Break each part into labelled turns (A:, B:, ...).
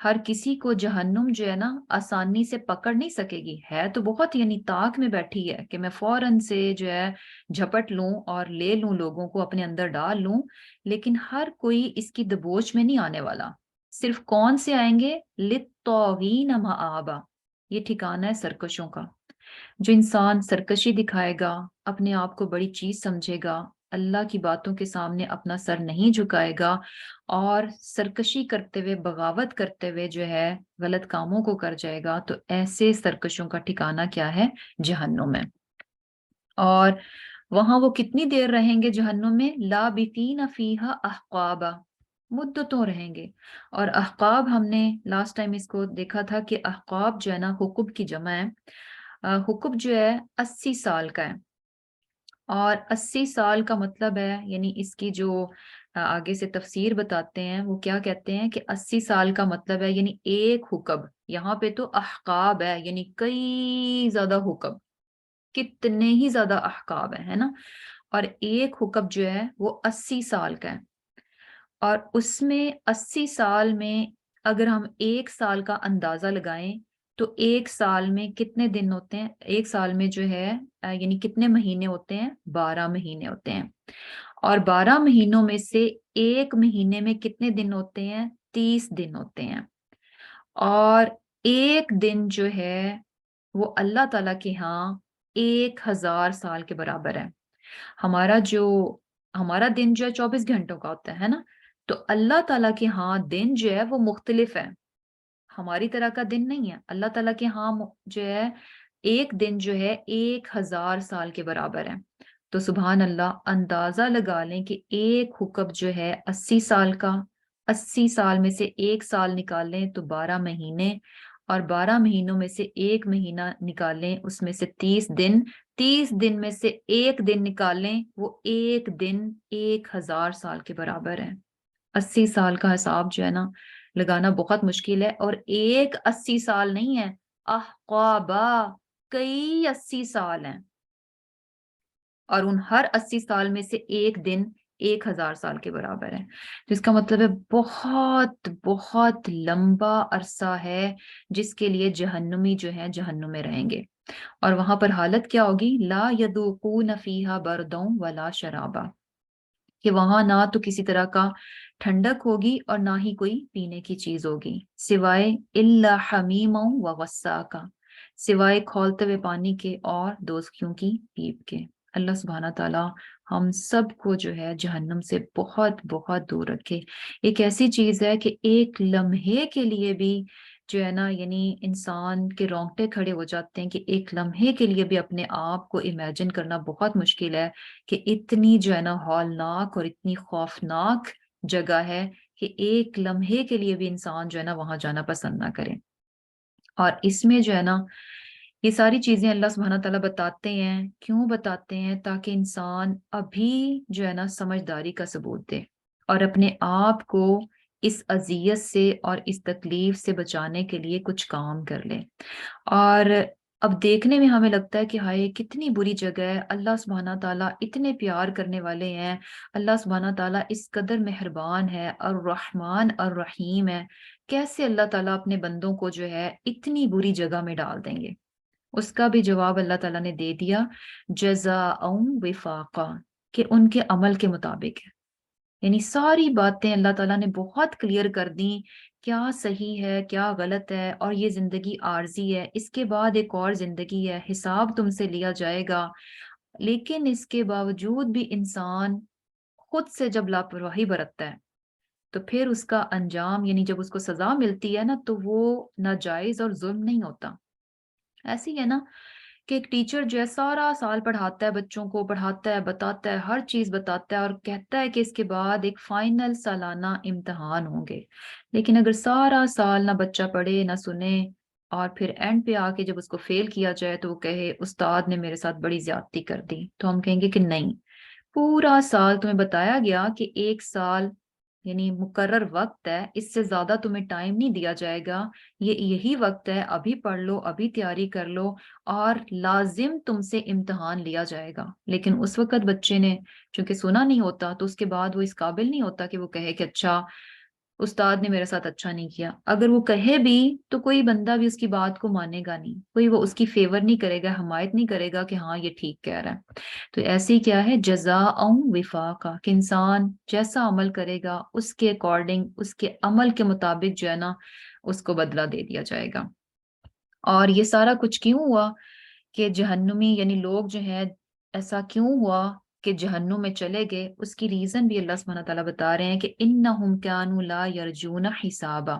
A: ہر کسی کو جہنم جو ہے نا آسانی سے پکڑ نہیں سکے گی، ہے تو بہت یعنی طاق میں بیٹھی ہے کہ میں فوراً سے جو ہے جھپٹ لوں اور لے لوں، لوگوں کو اپنے اندر ڈال لوں، لیکن ہر کوئی اس کی دبوچ میں نہیں آنے والا۔ صرف کون سے آئیں گے؟ للطاغین مآبا، یہ ٹھکانہ ہے سرکشوں کا۔ جو انسان سرکشی دکھائے گا، اپنے آپ کو بڑی چیز سمجھے گا، اللہ کی باتوں کے سامنے اپنا سر نہیں جھکائے گا، اور سرکشی کرتے ہوئے، بغاوت کرتے ہوئے جو ہے غلط کاموں کو کر جائے گا، تو ایسے سرکشوں کا ٹھکانہ کیا ہے؟ جہنم میں۔ اور وہاں وہ کتنی دیر رہیں گے جہنم میں؟ لابثین فیہا احقابا، مدتوں رہیں گے۔ اور احقاب ہم نے لاسٹ ٹائم اس کو دیکھا تھا کہ احقاب جو ہے نا حقب کی جمع ہے۔ حقب جو ہے 80 سال کا ہے، اور 80 سال کا مطلب ہے یعنی اس کی جو آگے سے تفسیر بتاتے ہیں وہ کیا کہتے ہیں کہ 80 سال کا مطلب ہے یعنی ایک حقب، یہاں پہ تو احقاب ہے یعنی کئی زیادہ حقب، کتنے ہی زیادہ احقاب ہیں، ہے نا؟ اور ایک حقب جو ہے وہ 80 سال کا ہے، اور اس میں 80 سال میں اگر ہم ایک سال کا اندازہ لگائیں تو ایک سال میں کتنے دن ہوتے ہیں؟ ایک سال میں جو ہے یعنی کتنے مہینے ہوتے ہیں؟ 12 مہینے ہوتے ہیں، اور 12 مہینوں میں سے ایک مہینے میں کتنے دن ہوتے ہیں؟ 30 دن ہوتے ہیں، اور ایک دن جو ہے وہ اللہ تعالیٰ کے ہاں 1000 سال کے برابر ہے۔ ہمارا دن جو ہے 24 گھنٹوں کا ہوتا ہے نا، تو اللہ تعالیٰ کے ہاں دن جو ہے وہ مختلف ہے، ہماری طرح کا دن نہیں ہے۔ اللہ تعالیٰ کے ہاں جو ہے ایک دن جو ہے 1000 سال کے برابر ہے۔ تو سبحان اللہ، اندازہ لگا لیں کہ ایک حقب جو ہے 80 سال کا، 80 سال میں سے ایک سال نکالیں تو 12 مہینے، اور 12 مہینوں میں سے ایک مہینہ نکالیں اس میں سے 30 دن، 30 دن میں سے ایک دن نکالیں، وہ ایک دن 1000 سال کے برابر ہے۔ 80 سال کا حساب جو ہے نا لگانا بہت مشکل ہے، اور ایک 80 سال نہیں ہے، احقابا، کئی 80 سال ہیں، اور ان ہر 80 سال میں سے ایک دن 1000 سال کے برابر ہے۔ تو اس کا مطلب ہے بہت بہت لمبا عرصہ ہے جس کے لیے جہنمی جو ہے جہنم میں رہیں گے، اور وہاں پر حالت کیا ہوگی؟ لا یذوقون فیہا بردوں ولا شرابا، کہ وہاں نہ تو کسی طرح کا ٹھنڈک ہوگی اور نہ ہی کوئی پینے کی چیز ہوگی، سوائے الا حمیما و غساقا، سوائے کھولتے ہوئے پانی کے اور دوزخیوں کی پیپ کے۔ اللہ سبحانہ تعالیٰ ہم سب کو جو ہے جہنم سے بہت بہت دور رکھے۔ ایک ایسی چیز ہے کہ ایک لمحے کے لیے بھی جو ہے نا یعنی انسان کے رونگٹے کھڑے ہو جاتے ہیں، کہ ایک لمحے کے لیے بھی اپنے آپ کو امیجن کرنا بہت مشکل ہے کہ اتنی جو ہے نا ہولناک اور اتنی خوفناک جگہ ہے کہ ایک لمحے کے لیے بھی انسان جو ہے نا وہاں جانا پسند نہ کرے۔ اور اس میں جو ہے نا یہ ساری چیزیں اللہ سبحانہ تعالیٰ بتاتے ہیں، کیوں بتاتے ہیں؟ تاکہ انسان ابھی جو ہے نا سمجھداری کا ثبوت دے، اور اپنے آپ کو اس اذیت سے اور اس تکلیف سے بچانے کے لیے کچھ کام کر لے۔ اور اب دیکھنے میں ہمیں لگتا ہے کہ ہائے کتنی بری جگہ ہے، اللہ سبحانہ تعالیٰ اتنے پیار کرنے والے ہیں، اللہ سبحانہ تعالیٰ اس قدر مہربان ہے، الرحمن الرحیم ہے، کیسے اللہ تعالیٰ اپنے بندوں کو جو ہے اتنی بری جگہ میں ڈال دیں گے؟ اس کا بھی جواب اللہ تعالیٰ نے دے دیا، جزاء وفاقا، کہ ان کے عمل کے مطابق ہے۔ یعنی ساری باتیں اللہ تعالیٰ نے بہت کلیئر کر دیں، کیا صحیح ہے کیا غلط ہے، اور یہ زندگی عارضی ہے، اس کے بعد ایک اور زندگی ہے، حساب تم سے لیا جائے گا۔ لیکن اس کے باوجود بھی انسان خود سے جب لاپرواہی برتتا ہے تو پھر اس کا انجام یعنی جب اس کو سزا ملتی ہے نا تو وہ ناجائز اور ظلم نہیں ہوتا۔ ایسے ہی ہے نا کہ ایک ٹیچر جو ہے سارا سال پڑھاتا ہے، بچوں کو پڑھاتا ہے، بتاتا ہے، ہر چیز بتاتا ہے، اور کہتا ہے کہ اس کے بعد ایک فائنل سالانہ امتحان ہوں گے، لیکن اگر سارا سال نہ بچہ پڑھے نہ سنے، اور پھر اینڈ پہ آ کے جب اس کو فیل کیا جائے تو وہ کہے استاد نے میرے ساتھ بڑی زیادتی کر دی، تو ہم کہیں گے کہ نہیں، پورا سال تمہیں بتایا گیا کہ ایک سال یعنی مقرر وقت ہے، اس سے زیادہ تمہیں ٹائم نہیں دیا جائے گا، یہی وقت ہے، ابھی پڑھ لو، ابھی تیاری کر لو، اور لازم تم سے امتحان لیا جائے گا۔ لیکن اس وقت بچے نے چونکہ سنا نہیں ہوتا تو اس کے بعد وہ اس قابل نہیں ہوتا کہ وہ کہے کہ اچھا استاد نے میرے ساتھ اچھا نہیں کیا، اگر وہ کہے بھی تو کوئی بندہ بھی اس کی بات کو مانے گا نہیں، کوئی وہ اس کی فیور نہیں کرے گا، حمایت نہیں کرے گا کہ ہاں یہ ٹھیک کہہ رہا ہے۔ تو ایسی کیا ہے جزاء وفاقا، کہ انسان جیسا عمل کرے گا اس کے اکارڈنگ، اس کے عمل کے مطابق جو ہے نا اس کو بدلہ دے دیا جائے گا۔ اور یہ سارا کچھ کیوں ہوا کہ جہنمی یعنی لوگ جو ہیں، ایسا کیوں ہوا کہ جہنم میں چلے گئے؟ اس کی ریزن بھی اللہ سبحانہ تعالیٰ بتا رہے ہیں کہ انہم کانوا لا یرجون حسابا،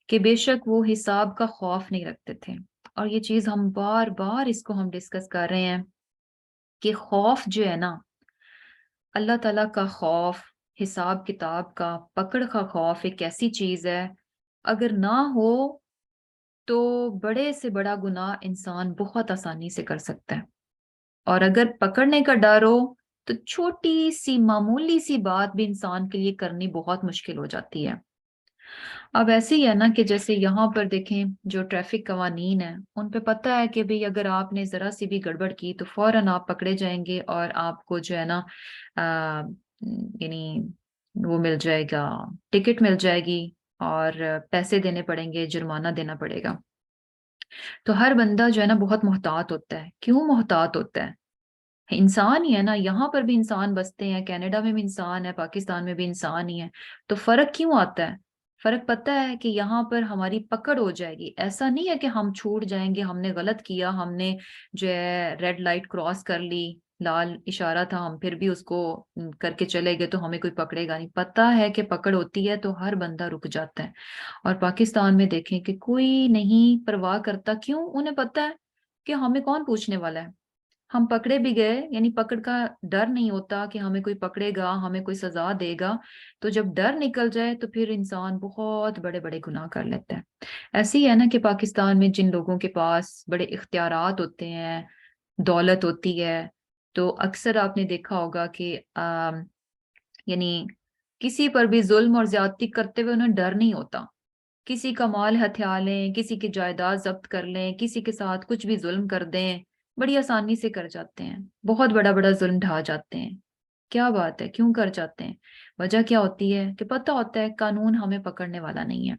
A: کہ بے شک وہ حساب کا خوف نہیں رکھتے تھے۔ اور یہ چیز ہم بار بار اس کو ہم ڈسکس کر رہے ہیں کہ خوف جو ہے نا، اللہ تعالیٰ کا خوف، حساب کتاب کا، پکڑ کا خوف ایک ایسی چیز ہے، اگر نہ ہو تو بڑے سے بڑا گناہ انسان بہت آسانی سے کر سکتا ہے، اور اگر پکڑنے کا ڈر ہو تو چھوٹی سی معمولی سی بات بھی انسان کے لیے کرنی بہت مشکل ہو جاتی ہے۔ اب ایسے ہی ہے نا کہ جیسے یہاں پر دیکھیں جو ٹریفک قوانین ہیں ان پہ پتہ ہے کہ بھئی اگر آپ نے ذرا سی بھی گڑبڑ کی تو فوراً آپ پکڑے جائیں گے، اور آپ کو جو ہے نا یعنی وہ مل جائے گا، ٹکٹ مل جائے گی، اور پیسے دینے پڑیں گے، جرمانہ دینا پڑے گا۔ تو ہر بندہ جو ہے نا بہت محتاط ہوتا ہے۔ کیوں محتاط ہوتا ہے؟ انسان ہی ہے نا، یہاں پر بھی انسان بستے ہیں، کینیڈا میں بھی انسان ہے، پاکستان میں بھی انسان ہی ہے، تو فرق کیوں آتا ہے؟ فرق پتہ ہے کہ یہاں پر ہماری پکڑ ہو جائے گی، ایسا نہیں ہے کہ ہم چھوٹ جائیں گے، ہم نے غلط کیا، ہم نے جو ہے ریڈ لائٹ کراس کر لی، لال اشارہ تھا، ہم پھر بھی اس کو کر کے چلے گئے تو ہمیں کوئی پکڑے گا نہیں۔ پتہ ہے کہ پکڑ ہوتی ہے تو ہر بندہ رک جاتا ہے۔ اور پاکستان میں دیکھیں کہ کوئی نہیں پرواہ کرتا، کیوں؟ انہیں پتہ ہے کہ ہمیں کون پوچھنے والا ہے، ہم پکڑے بھی گئے، یعنی پکڑ کا ڈر نہیں ہوتا کہ ہمیں کوئی پکڑے گا، ہمیں کوئی سزا دے گا، تو جب ڈر نکل جائے تو پھر انسان بہت بڑے بڑے گناہ کر لیتا ہے۔ ایسے ہی ہے نا کہ پاکستان میں جن لوگوں کے پاس بڑے اختیارات ہوتے ہیں، دولت ہوتی ہے، تو اکثر آپ نے دیکھا ہوگا کہ یعنی کسی پر بھی ظلم اور زیادتی کرتے ہوئے انہیں ڈر نہیں ہوتا، کسی کا مال ہتھیا لیں، کسی کی جائیداد ضبط کر لیں، کسی کے ساتھ کچھ بھی ظلم کر دیں، بڑی آسانی سے کر جاتے ہیں، بہت بڑا بڑا ظلم ڈھا جاتے ہیں۔ کیا بات ہے، کیوں کر جاتے ہیں؟ وجہ کیا ہوتی ہے کہ پتہ ہوتا ہے قانون ہمیں پکڑنے والا نہیں ہے۔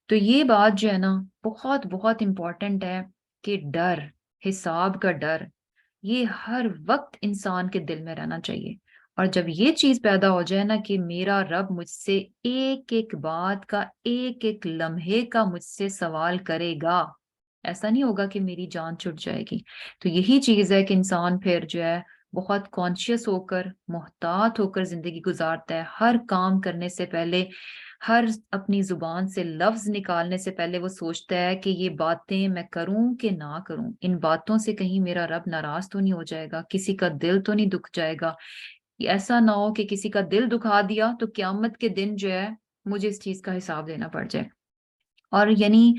A: تو یہ بات جو ہے نا بہت بہت امپورٹنٹ ہے کہ ڈر، حساب کا ڈر، یہ ہر وقت انسان کے دل میں رہنا چاہیے۔ اور جب یہ چیز پیدا ہو جائے نا کہ میرا رب مجھ سے ایک ایک بات کا، ایک ایک لمحے کا مجھ سے سوال کرے گا، ایسا نہیں ہوگا کہ میری جان چھٹ جائے گی، تو یہی چیز ہے کہ انسان پھر جو ہے بہت کانشیس ہو کر، محتاط ہو کر زندگی گزارتا ہے۔ ہر کام کرنے سے پہلے، ہر اپنی زبان سے لفظ نکالنے سے پہلے وہ سوچتا ہے کہ یہ باتیں میں کروں کہ نہ کروں، ان باتوں سے کہیں میرا رب ناراض تو نہیں ہو جائے گا، کسی کا دل تو نہیں دکھ جائے گا، ایسا نہ ہو کہ کسی کا دل دکھا دیا تو قیامت کے دن جو ہے مجھے اس چیز کا حساب دینا پڑ جائے۔ اور یعنی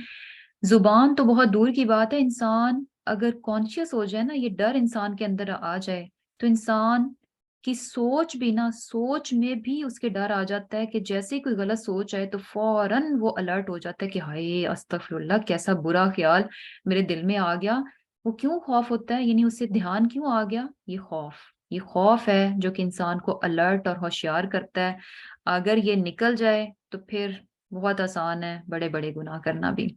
A: زبان تو بہت دور کی بات ہے، انسان اگر کانشیس ہو جائے نا، یہ ڈر انسان کے اندر آ جائے تو انسان کی سوچ بھی نا، سوچ میں بھی اس کے ڈر آ جاتا ہے کہ جیسے ہی کوئی غلط سوچ آئے تو فوراً وہ الرٹ ہو جاتا ہے کہ ہائے استغفر اللہ، کیسا برا خیال میرے دل میں آ گیا۔ وہ کیوں خوف ہوتا ہے، یعنی اسے دھیان کیوں آ گیا؟ یہ خوف، یہ خوف ہے جو کہ انسان کو الرٹ اور ہوشیار کرتا ہے۔ اگر یہ نکل جائے تو پھر بہت آسان ہے بڑے بڑے گناہ کرنا بھی۔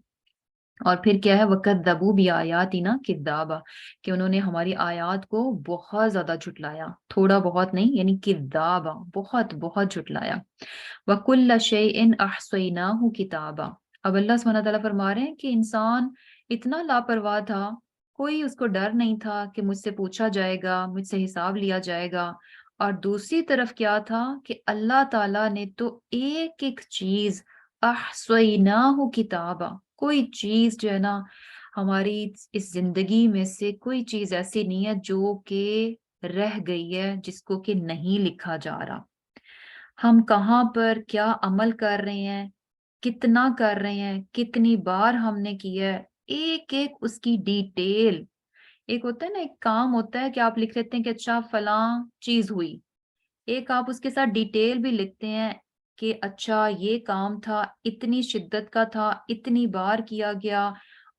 A: اور پھر کیا ہے، وَكَذَّبُوا بِآيَاتِنَا كِذَّابًا، کہ انہوں نے ہماری آیات کو بہت زیادہ جھٹلایا، تھوڑا بہت نہیں، یعنی کذابا، بہت بہت جھٹلایا۔ وَكُلَّ شَيْءٍ أَحْصَيْنَاهُ كِتَابًا، اب اللہ سبحانہ تعالیٰ فرما رہے ہیں کہ انسان اتنا لاپرواہ تھا، کوئی اس کو ڈر نہیں تھا کہ مجھ سے پوچھا جائے گا، مجھ سے حساب لیا جائے گا۔ اور دوسری طرف کیا تھا کہ اللہ تعالیٰ نے تو ایک ایک چیز احصیناہ کتابا، کوئی چیز جو ہے نا ہماری اس زندگی میں سے کوئی چیز ایسی نہیں ہے جو کہ رہ گئی ہے، جس کو کہ نہیں لکھا جا رہا۔ ہم کہاں پر کیا عمل کر رہے ہیں، کتنا کر رہے ہیں، کتنی بار ہم نے کیا ہے، ایک ایک اس کی ڈیٹیل۔ ایک ہوتا ہے نا، ایک کام ہوتا ہے کہ آپ لکھ لیتے ہیں کہ اچھا فلاں چیز ہوئی، ایک آپ اس کے ساتھ ڈیٹیل بھی لکھتے ہیں کہ اچھا یہ کام تھا، اتنی شدت کا تھا، اتنی بار کیا گیا،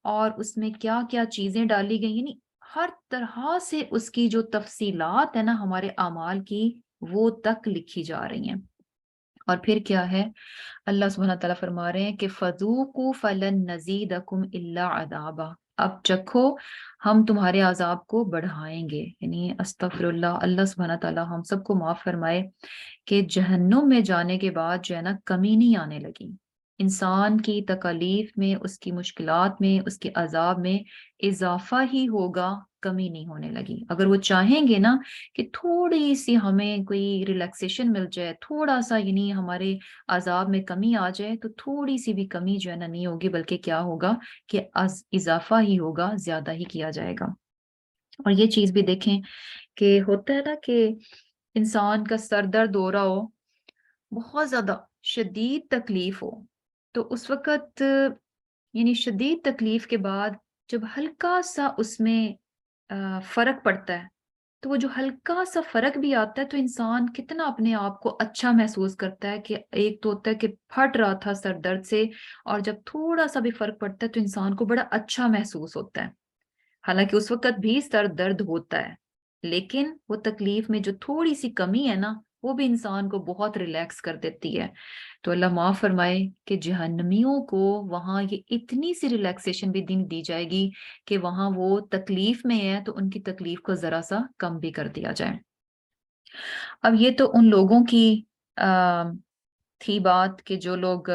A: اور اس میں کیا کیا چیزیں ڈالی گئی، یعنی ہر طرح سے اس کی جو تفصیلات ہے نا ہمارے اعمال کی، وہ تک لکھی جا رہی ہیں۔ اور پھر کیا ہے، اللہ سبحانہ تعالیٰ فرما رہے ہیں کہ فذوقوا فلن نزیدکم الا عذابا، اب چکھو ہم تمہارے عذاب کو بڑھائیں گے، یعنی استغفر اللہ، اللہ سبحانہ تعالیٰ ہم سب کو معاف فرمائے کہ جہنم میں جانے کے بعد جو ہے نا کمی نہیں آنے لگی، انسان کی تکالیف میں، اس کی مشکلات میں، اس کے عذاب میں اضافہ ہی ہوگا، کمی نہیں ہونے لگی۔ اگر وہ چاہیں گے نا کہ تھوڑی سی ہمیں کوئی ریلیکسیشن مل جائے، تھوڑا سا یعنی ہمارے عذاب میں کمی آ جائے، تو تھوڑی سی بھی کمی جو ہے نا نہیں ہوگی، بلکہ کیا ہوگا کہ اضافہ ہی ہوگا، زیادہ ہی کیا جائے گا۔ اور یہ چیز بھی دیکھیں کہ ہوتا ہے نا کہ انسان کا سر درد ہو رہا ہو، بہت زیادہ شدید تکلیف ہو، تو اس وقت یعنی شدید تکلیف کے بعد جب ہلکا سا اس میں فرق پڑتا ہے، تو وہ جو ہلکا سا فرق بھی آتا ہے تو انسان کتنا اپنے آپ کو اچھا محسوس کرتا ہے، کہ ایک تو ہوتا ہے کہ پھٹ رہا تھا سر درد سے، اور جب تھوڑا سا بھی فرق پڑتا ہے تو انسان کو بڑا اچھا محسوس ہوتا ہے، حالانکہ اس وقت بھی سر درد ہوتا ہے، لیکن وہ تکلیف میں جو تھوڑی سی کمی ہے نا، وہ بھی انسان کو بہت ریلیکس کر دیتی ہے۔ تو اللہ معاف فرمائے کہ جہنمیوں کو وہاں یہ اتنی سی ریلیکسیشن بھی دی جائے گی کہ وہاں وہ تکلیف میں ہے تو ان کی تکلیف کو ذرا سا کم بھی کر دیا جائے۔ اب یہ تو ان لوگوں کی تھی بات کہ جو لوگ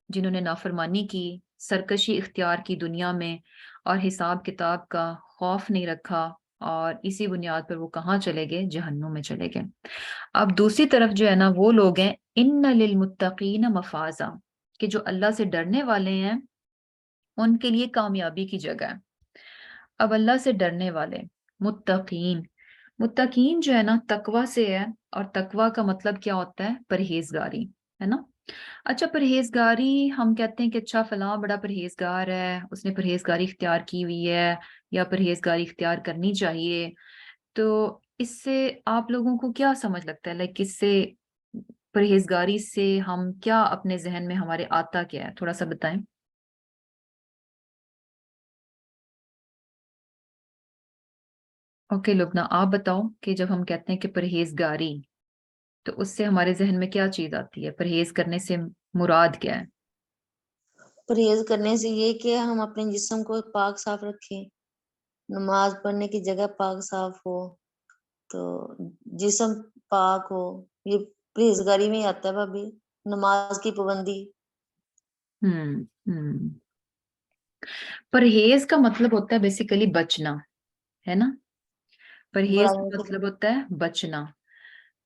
A: جنہوں نے نافرمانی کی، سرکشی اختیار کی دنیا میں، اور حساب کتاب کا خوف نہیں رکھا، اور اسی بنیاد پر وہ کہاں چلے گئے؟ جہنم میں چلے گئے۔ اب دوسری طرف جو ہے نا وہ لوگ ہیں ان للمتقین مفازا، کہ جو اللہ سے ڈرنے والے ہیں ان کے لیے کامیابی کی جگہ ہے۔ اب اللہ سے ڈرنے والے، متقین، متقین جو ہے نا تقوی سے ہے، اور تقوی کا مطلب کیا ہوتا ہے؟ پرہیزگاری، ہے نا؟ اچھا پرہیزگاری، ہم کہتے ہیں کہ اچھا فلاں بڑا پرہیزگار ہے، اس نے پرہیزگاری اختیار کی ہوئی ہے، یا پرہیزگاری اختیار کرنی چاہیے، تو اس سے آپ لوگوں کو کیا سمجھ لگتا ہے؟ لائک اس سے پرہیزگاری سے ہم کیا اپنے ذہن میں ہمارے آتا کیا ہے؟ تھوڑا سا بتائیں۔ اوکے لبنہ، آپ بتاؤ کہ جب ہم کہتے ہیں کہ پرہیزگاری، تو اس سے ہمارے ذہن میں کیا چیز آتی ہے؟ پرہیز کرنے سے مراد کیا ہے؟
B: پرہیز کرنے سے یہ کہ ہم اپنے جسم کو پاک صاف رکھیں، نماز پڑھنے کی جگہ پاک صاف ہو، تو جسم پاک ہو، یہ پرہیزگاری میں ہی آتا ہے بھابھی، نماز کی پابندی۔
A: ہوں پرہیز کا مطلب ہوتا ہے بیسیکلی بچنا، ہے نا؟ پرہیز
B: برائیوں
A: کا
B: سے۔
A: مطلب ہوتا ہے بچنا۔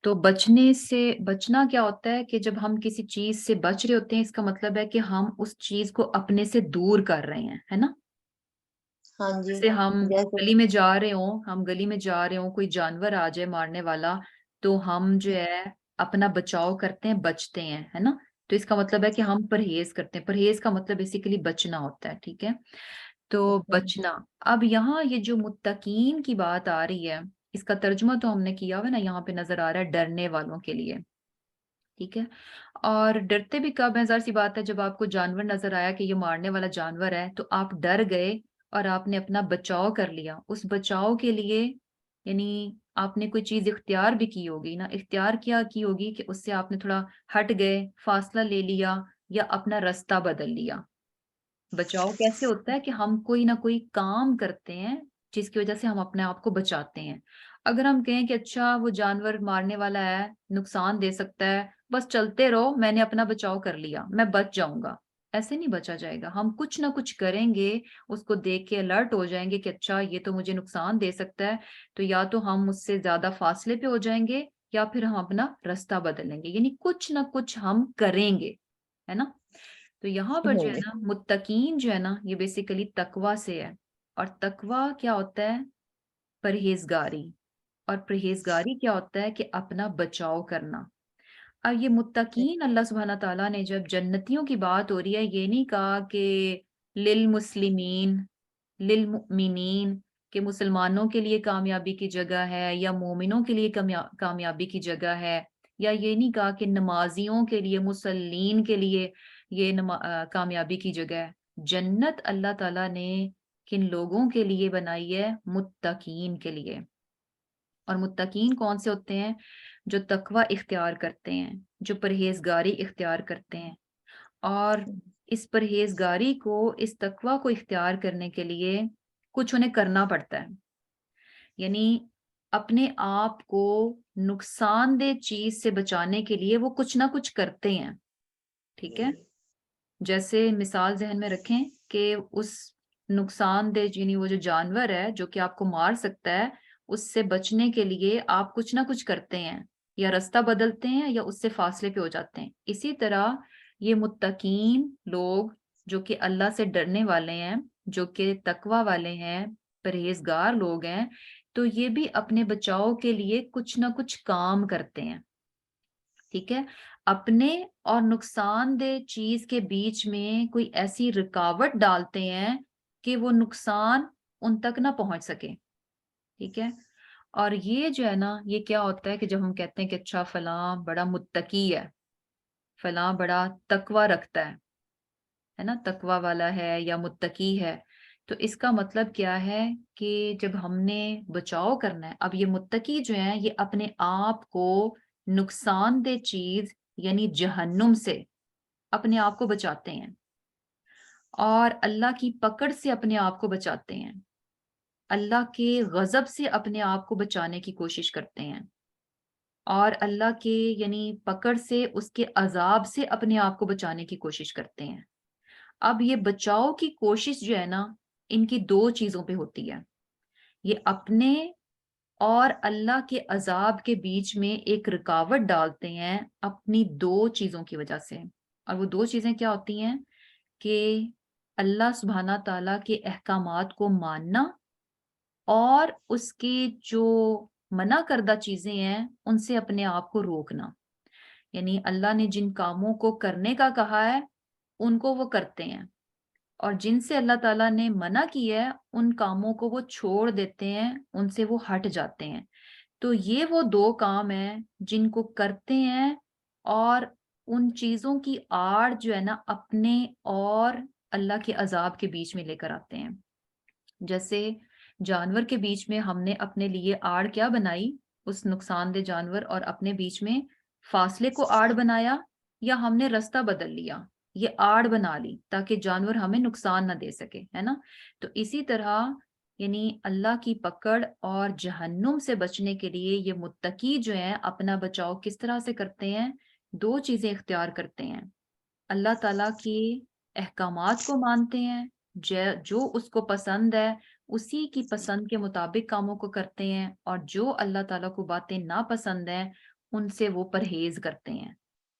A: تو بچنے سے، بچنا کیا ہوتا ہے کہ جب ہم کسی چیز سے بچ رہے ہوتے ہیں، اس کا مطلب ہے کہ ہم اس چیز کو اپنے سے دور کر رہے ہیں، ہے نا؟
B: ہاں جی،
A: جیسے ہم
B: جیسے
A: گلی میں جا رہے ہوں، کوئی جانور آ جائے مارنے والا، تو ہم جو ہے اپنا بچاؤ کرتے ہیں، بچتے ہیں، ہے نا؟ تو اس کا مطلب ہے کہ ہم پرہیز کرتے ہیں، پرہیز کا مطلب بیسیکلی بچنا ہوتا ہے، ٹھیک ہے؟ تو بچنا۔ اب یہاں یہ جو متقین کی بات آ رہی ہے، اس کا ترجمہ تو ہم نے کیا ہوا نا، یہاں پہ نظر آ رہا ہے ڈرنے والوں کے لیے، ٹھیک ہے؟ اور ڈرتے بھی کب ہیں؟ ظاہر سی بات ہے جب آپ کو جانور نظر آیا کہ یہ مارنے والا جانور ہے، تو آپ ڈر گئے اور آپ نے اپنا بچاؤ کر لیا۔ اس بچاؤ کے لیے یعنی آپ نے کوئی چیز اختیار بھی کی ہوگی نا، اختیار کیا کی ہوگی کہ اس سے آپ نے تھوڑا ہٹ گئے، فاصلہ لے لیا، یا اپنا رستہ بدل لیا۔ بچاؤ کیسے ہوتا ہے کہ ہم کوئی نہ کوئی کام کرتے ہیں جس کی وجہ سے ہم اپنے آپ کو بچاتے ہیں۔ اگر ہم کہیں کہ اچھا وہ جانور مارنے والا ہے، نقصان دے سکتا ہے، بس چلتے رہو، میں نے اپنا بچاؤ کر لیا، میں بچ جاؤں گا، ایسے نہیں بچا جائے گا۔ ہم کچھ نہ کچھ کریں گے، اس کو دیکھ کے الرٹ ہو جائیں گے کہ اچھا یہ تو مجھے نقصان دے سکتا ہے، تو یا تو ہم اس سے زیادہ فاصلے پہ ہو جائیں گے، یا پھر ہم اپنا رستہ بدلیں گے، یعنی کچھ نہ کچھ ہم کریں گے، ہے نا؟ تو یہاں پر جو ہے نا متقین جو ہے نا، یہ بیسیکلی تقوی سے ہے۔ اور تقوی کیا ہوتا ہے؟ پرہیزگاری۔ اور پرہیزگاری کیا ہوتا ہے؟ کہ اپنا بچاؤ کرنا۔ اب یہ متقین، اللہ سبحانہ تعالیٰ نے جب جنتیوں کی بات ہو رہی ہے، یہ نہیں کہا کہ للمسلمین، للمؤمنین، کہ مسلمانوں کے لیے کامیابی کی جگہ ہے، یا مومنوں کے لیے کامیابی کی جگہ ہے، یا یہ نہیں کہا کہ نمازیوں کے لیے، مسلین کے لیے یہ کامیابی کی جگہ ہے۔ جنت اللہ تعالیٰ نے کن لوگوں کے لیے بنائی ہے؟ متقین کے لیے۔ اور متقین کون سے ہوتے ہیں؟ جو تقوی اختیار کرتے ہیں، جو پرہیزگاری اختیار کرتے ہیں، اور اس پرہیزگاری کو، اس تقوی کو اختیار کرنے کے لیے کچھ انہیں کرنا پڑتا ہے، یعنی اپنے آپ کو نقصان دہ چیز سے بچانے کے لیے وہ کچھ نہ کچھ کرتے ہیں، ٹھیک ہے؟ جیسے مثال ذہن میں رکھیں کہ اس نقصان دہ یعنی وہ جو جانور ہے جو کہ آپ کو مار سکتا ہے، اس سے بچنے کے لیے آپ کچھ نہ کچھ کرتے ہیں، یا رستہ بدلتے ہیں یا اس سے فاصلے پہ ہو جاتے ہیں۔ اسی طرح یہ متقین لوگ جو کہ اللہ سے ڈرنے والے ہیں، جو کہ تقوی والے ہیں، پرہیزگار لوگ ہیں، تو یہ بھی اپنے بچاؤ کے لیے کچھ نہ کچھ کام کرتے ہیں، ٹھیک ہے؟ اپنے اور نقصان دہ چیز کے بیچ میں کوئی ایسی رکاوٹ ڈالتے ہیں کہ وہ نقصان ان تک نہ پہنچ سکے، ٹھیک ہے؟ اور یہ جو ہے نا، یہ کیا ہوتا ہے کہ جب ہم کہتے ہیں کہ اچھا فلاں بڑا متقی ہے، فلاں بڑا تقوی رکھتا ہے نا، تقوی والا ہے یا متقی ہے، تو اس کا مطلب کیا ہے کہ جب ہم نے بچاؤ کرنا ہے، اب یہ متقی جو ہیں یہ اپنے آپ کو نقصان دہ چیز یعنی جہنم سے اپنے آپ کو بچاتے ہیں، اور اللہ کی پکڑ سے اپنے آپ کو بچاتے ہیں، اللہ کے غضب سے اپنے آپ کو بچانے کی کوشش کرتے ہیں، اور اللہ کے یعنی پکڑ سے، اس کے عذاب سے اپنے آپ کو بچانے کی کوشش کرتے ہیں۔ اب یہ بچاؤ کی کوشش جو ہے نا، ان کی دو چیزوں پہ ہوتی ہے، یہ اپنے اور اللہ کے عذاب کے بیچ میں ایک رکاوٹ ڈالتے ہیں اپنی دو چیزوں کی وجہ سے، اور وہ دو چیزیں کیا ہوتی ہیں کہ اللہ سبحانہ تعالیٰ کے احکامات کو ماننا، اور اس کی جو منع کردہ چیزیں ہیں ان سے اپنے آپ کو روکنا، یعنی اللہ نے جن کاموں کو کرنے کا کہا ہے ان کو وہ کرتے ہیں، اور جن سے اللہ تعالیٰ نے منع کیا ہے ان کاموں کو وہ چھوڑ دیتے ہیں، ان سے وہ ہٹ جاتے ہیں۔ تو یہ وہ دو کام ہیں جن کو کرتے ہیں، اور ان چیزوں کی آڑ جو ہے نا اپنے اور اللہ کے عذاب کے بیچ میں لے کر آتے ہیں۔ جیسے جانور کے بیچ میں ہم نے اپنے لیے آڑ کیا بنائی، اس نقصان دہ جانور اور اپنے بیچ میں فاصلے کو آڑ بنایا، یا ہم نے رستہ بدل لیا، یہ آڑ بنا لی تاکہ جانور ہمیں نقصان نہ دے سکے، ہے نا؟ تو اسی طرح یعنی اللہ کی پکڑ اور جہنم سے بچنے کے لیے یہ متقی جو ہیں اپنا بچاؤ کس طرح سے کرتے ہیں؟ دو چیزیں اختیار کرتے ہیں، اللہ تعالیٰ کی احکامات کو مانتے ہیں، جو اس کو پسند ہے اسی کی پسند کے مطابق کاموں کو کرتے ہیں، اور جو اللہ تعالیٰ کو باتیں ناپسند ہیں ان سے وہ پرہیز کرتے ہیں،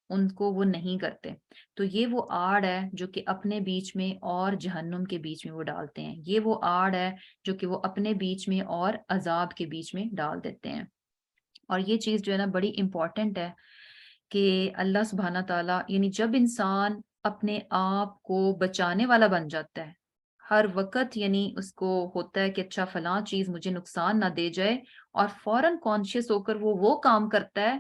A: ان کو وہ نہیں کرتے۔ تو یہ وہ آڑ ہے جو کہ اپنے بیچ میں اور جہنم کے بیچ میں وہ ڈالتے ہیں، یہ وہ آڑ ہے جو کہ وہ اپنے بیچ میں اور عذاب کے بیچ میں ڈال دیتے ہیں۔ اور یہ چیز جو ہے نا بڑی امپورٹنٹ ہے کہ اللہ سبحانہ تعالیٰ یعنی جب انسان اپنے آپ کو بچانے والا بن جاتا ہے، ہر وقت یعنی اس کو ہوتا ہے کہ اچھا فلاں چیز مجھے نقصان نہ دے جائے، اور فوراً کانشیس ہو کر وہ کام کرتا ہے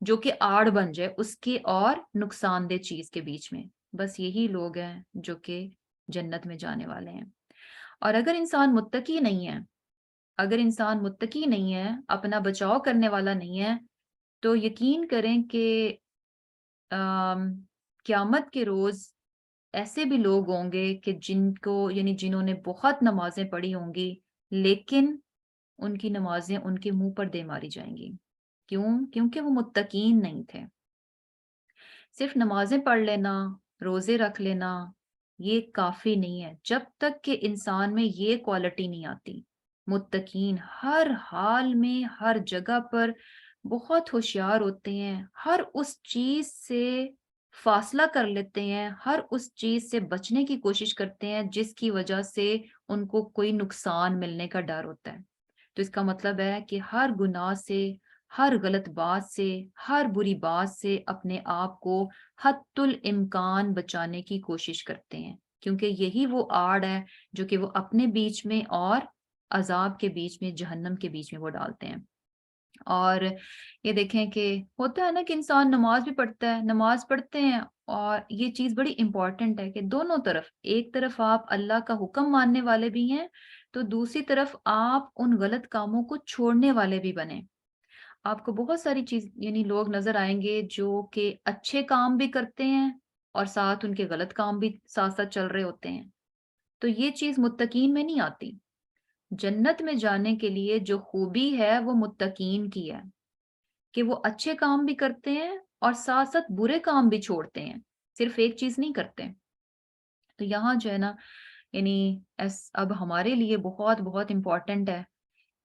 A: جو کہ آڑ بن جائے اس کے اور نقصان دہ چیز کے بیچ میں، بس یہی لوگ ہیں جو کہ جنت میں جانے والے ہیں۔ اور اگر انسان متقی نہیں ہے، اگر انسان متقی نہیں ہے، اپنا بچاؤ کرنے والا نہیں ہے، تو یقین کریں کہ قیامت کے روز ایسے بھی لوگ ہوں گے کہ جن کو یعنی جنہوں نے بہت نمازیں پڑھی ہوں گی، لیکن ان کی نمازیں ان کے منہ پر دے ماری جائیں گی۔ کیوں؟ کیونکہ وہ متقین نہیں تھے۔ صرف نمازیں پڑھ لینا، روزے رکھ لینا یہ کافی نہیں ہے جب تک کہ انسان میں یہ کوالٹی نہیں آتی۔ متقین ہر حال میں، ہر جگہ پر بہت ہوشیار ہوتے ہیں، ہر اس چیز سے فاصلہ کر لیتے ہیں، ہر اس چیز سے بچنے کی کوشش کرتے ہیں جس کی وجہ سے ان کو کوئی نقصان ملنے کا ڈر ہوتا ہے۔ تو اس کا مطلب ہے کہ ہر گناہ سے، ہر غلط بات سے، ہر بری بات سے اپنے آپ کو حتی الامکان بچانے کی کوشش کرتے ہیں، کیونکہ یہی وہ آڑ ہے جو کہ وہ اپنے بیچ میں اور عذاب کے بیچ میں، جہنم کے بیچ میں وہ ڈالتے ہیں۔ اور یہ دیکھیں کہ ہوتا ہے نا کہ انسان نماز بھی پڑھتا ہے، نماز پڑھتے ہیں، اور یہ چیز بڑی امپورٹنٹ ہے کہ دونوں طرف، ایک طرف آپ اللہ کا حکم ماننے والے بھی ہیں تو دوسری طرف آپ ان غلط کاموں کو چھوڑنے والے بھی بنیں۔ آپ کو بہت ساری چیز یعنی لوگ نظر آئیں گے جو کہ اچھے کام بھی کرتے ہیں اور ساتھ ان کے غلط کام بھی ساتھ ساتھ چل رہے ہوتے ہیں. تو یہ چیز متقین میں نہیں آتی. جنت میں جانے کے لیے جو خوبی ہے وہ متقین کی ہے کہ وہ اچھے کام بھی کرتے ہیں اور ساتھ ساتھ برے کام بھی چھوڑتے ہیں، صرف ایک چیز نہیں کرتے. تو یہاں جو ہے نا یعنی اب ہمارے لیے بہت بہت امپورٹنٹ ہے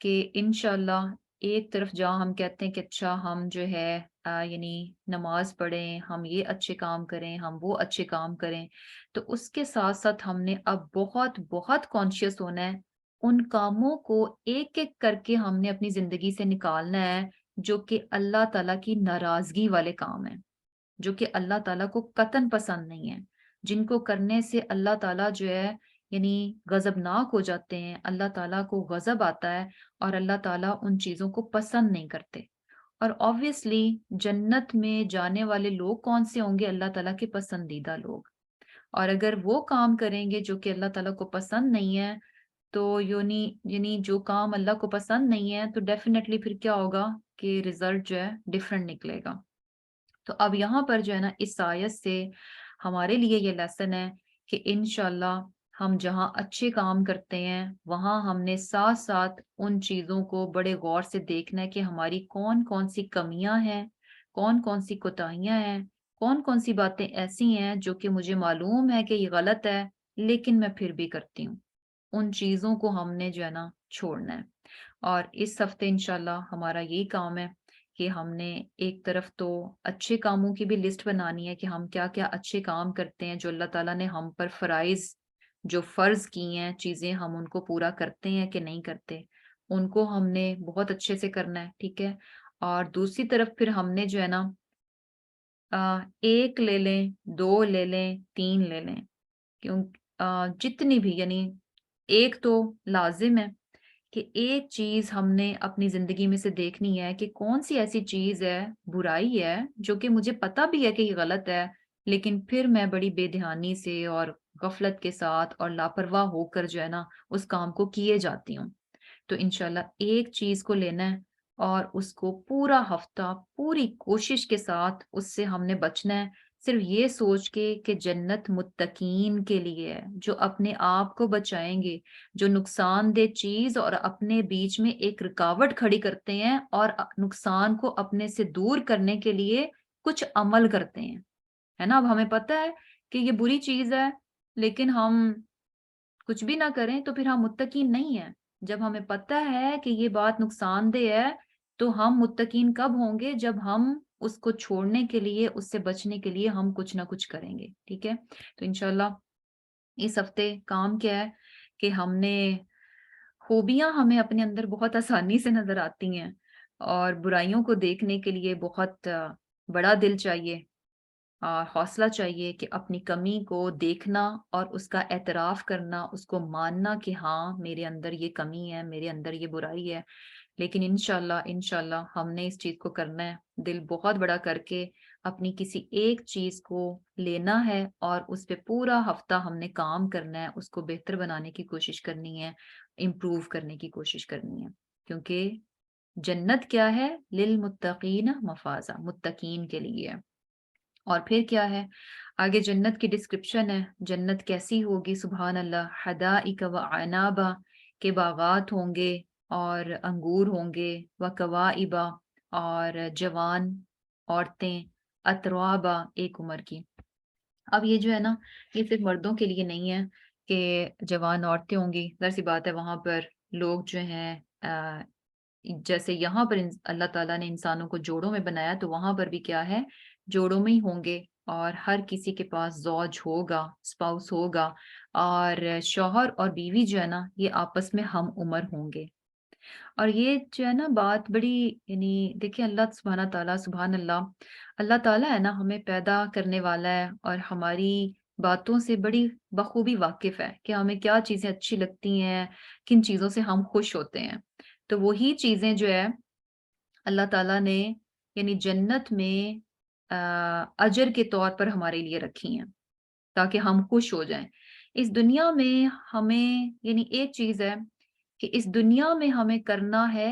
A: کہ انشاءاللہ ایک طرف جہاں ہم کہتے ہیں کہ اچھا ہم جو ہے یعنی نماز پڑھیں، ہم یہ اچھے کام کریں، ہم وہ اچھے کام کریں، تو اس کے ساتھ ساتھ ہم نے اب بہت بہت کانشیس ہونا ہے. ان کاموں کو ایک ایک کر کے ہم نے اپنی زندگی سے نکالنا ہے جو کہ اللہ تعالیٰ کی ناراضگی والے کام ہیں، جو کہ اللہ تعالیٰ کو قطعاً پسند نہیں ہے، جن کو کرنے سے اللہ تعالیٰ جو ہے یعنی غضبناک ہو جاتے ہیں، اللہ تعالیٰ کو غضب آتا ہے اور اللہ تعالیٰ ان چیزوں کو پسند نہیں کرتے. اور آبویسلی جنت میں جانے والے لوگ کون سے ہوں گے؟ اللہ تعالیٰ کے پسندیدہ لوگ. اور اگر وہ کام کریں گے جو کہ اللہ تعالیٰ کو پسند نہیں ہے تو یعنی جو کام اللہ کو پسند نہیں ہے تو ڈیفینیٹلی پھر کیا ہوگا کہ رزلٹ جو ہے ڈفرینٹ نکلے گا. تو اب یہاں پر جو ہے نا اس آیت سے ہمارے لیے یہ لیسن ہے کہ انشاءاللہ ہم جہاں اچھے کام کرتے ہیں وہاں ہم نے ساتھ ساتھ ان چیزوں کو بڑے غور سے دیکھنا ہے کہ ہماری کون کون سی کمیاں ہیں، کون کون سی کوتاہیاں ہیں، کون کون سی باتیں ایسی ہیں جو کہ مجھے معلوم ہے کہ یہ غلط ہے لیکن میں پھر بھی کرتی ہوں. ان چیزوں کو ہم نے جو ہے نا چھوڑنا ہے. اور اس ہفتے انشاءاللہ ہمارا یہی کام ہے کہ ہم نے ایک طرف تو اچھے کاموں کی بھی لسٹ بنانی ہے کہ ہم کیا کیا اچھے کام کرتے ہیں جو اللہ تعالیٰ نے ہم پر جو فرض کی ہیں چیزیں، ہم ان کو پورا کرتے ہیں کہ نہیں کرتے، ان کو ہم نے بہت اچھے سے کرنا ہے. ٹھیک ہے. اور دوسری طرف پھر ہم نے جو ہے نا ایک لے لیں، دو لے لیں، تین لے لیں، کیوں جتنی بھی یعنی ایک تو لازم ہے کہ ایک چیز ہم نے اپنی زندگی میں سے دیکھنی ہے کہ کون سی ایسی چیز ہے، برائی ہے جو کہ مجھے پتا بھی ہے کہ یہ غلط ہے لیکن پھر میں بڑی بے دھیانی سے اور غفلت کے ساتھ اور لاپرواہ ہو کر جو ہے نا اس کام کو کیے جاتی ہوں. تو انشاءاللہ ایک چیز کو لینا ہے اور اس کو پورا ہفتہ پوری کوشش کے ساتھ اس سے ہم نے بچنا ہے، صرف یہ سوچ کے کہ جنت متقین کے لیے ہے جو اپنے آپ کو بچائیں گے، جو نقصان دہ چیز اور اپنے بیچ میں ایک رکاوٹ کھڑی کرتے ہیں اور نقصان کو اپنے سے دور کرنے کے لیے کچھ عمل کرتے ہیں. ہے نا؟ اب ہمیں پتہ ہے کہ یہ بری چیز ہے لیکن ہم کچھ بھی نہ کریں تو پھر ہم متقین نہیں ہیں. جب ہمیں پتہ ہے کہ یہ بات نقصان دہ ہے تو ہم متقین کب ہوں گے؟ جب ہم اس کو چھوڑنے کے لیے، اس سے بچنے کے لیے ہم کچھ نہ کچھ کریں گے. ٹھیک ہے. تو انشاءاللہ اس ہفتے کام کیا ہے کہ ہم نے خوبیاں ہمیں اپنے اندر بہت آسانی سے نظر آتی ہیں اور برائیوں کو دیکھنے کے لیے بہت بڑا دل چاہیے اور حوصلہ چاہیے کہ اپنی کمی کو دیکھنا اور اس کا اعتراف کرنا، اس کو ماننا کہ ہاں میرے اندر یہ کمی ہے، میرے اندر یہ برائی ہے. لیکن انشاءاللہ ہم نے اس چیز کو کرنا ہے، دل بہت بڑا کر کے اپنی کسی ایک چیز کو لینا ہے اور اس پہ پورا ہفتہ ہم نے کام کرنا ہے، اس کو بہتر بنانے کی کوشش کرنی ہے، امپروو کرنے کی کوشش کرنی ہے. کیونکہ جنت کیا ہے؟ للمتقین مفازہ، متقین کے لیے. اور پھر کیا ہے آگے؟ جنت کی ڈسکرپشن ہے. جنت کیسی ہوگی؟ سبحان اللہ. حدائق و عنابا، کے باغات ہوں گے اور انگور ہوں گے، و کواعبا، اور جوان عورتیں، اترابا، ایک عمر کی. اب یہ جو ہے نا یہ صرف مردوں کے لیے نہیں ہے کہ جوان عورتیں ہوں گی. ظاہر سی بات ہے وہاں پر لوگ جو ہیں جیسے یہاں پر اللہ تعالیٰ نے انسانوں کو جوڑوں میں بنایا تو وہاں پر بھی کیا ہے؟ جوڑوں میں ہی ہوں گے اور ہر کسی کے پاس زوج ہوگا، اسپاؤس ہوگا، اور شوہر اور بیوی جو ہے نا یہ آپس میں ہم عمر ہوں گے. اور یہ جو ہے نا بات بڑی یعنی دیکھیں اللہ سبحان اللہ، اللہ تعالیٰ ہے نا ہمیں پیدا کرنے والا ہے اور ہماری باتوں سے بڑی بخوبی واقف ہے کہ ہمیں کیا چیزیں اچھی لگتی ہیں، کن چیزوں سے ہم خوش ہوتے ہیں. تو وہی چیزیں جو ہے اللہ تعالیٰ نے یعنی جنت میں اجر کے طور پر ہمارے لیے رکھی ہیں تاکہ ہم خوش ہو جائیں. اس دنیا میں ہمیں یعنی ایک چیز ہے کہ اس دنیا میں ہمیں کرنا ہے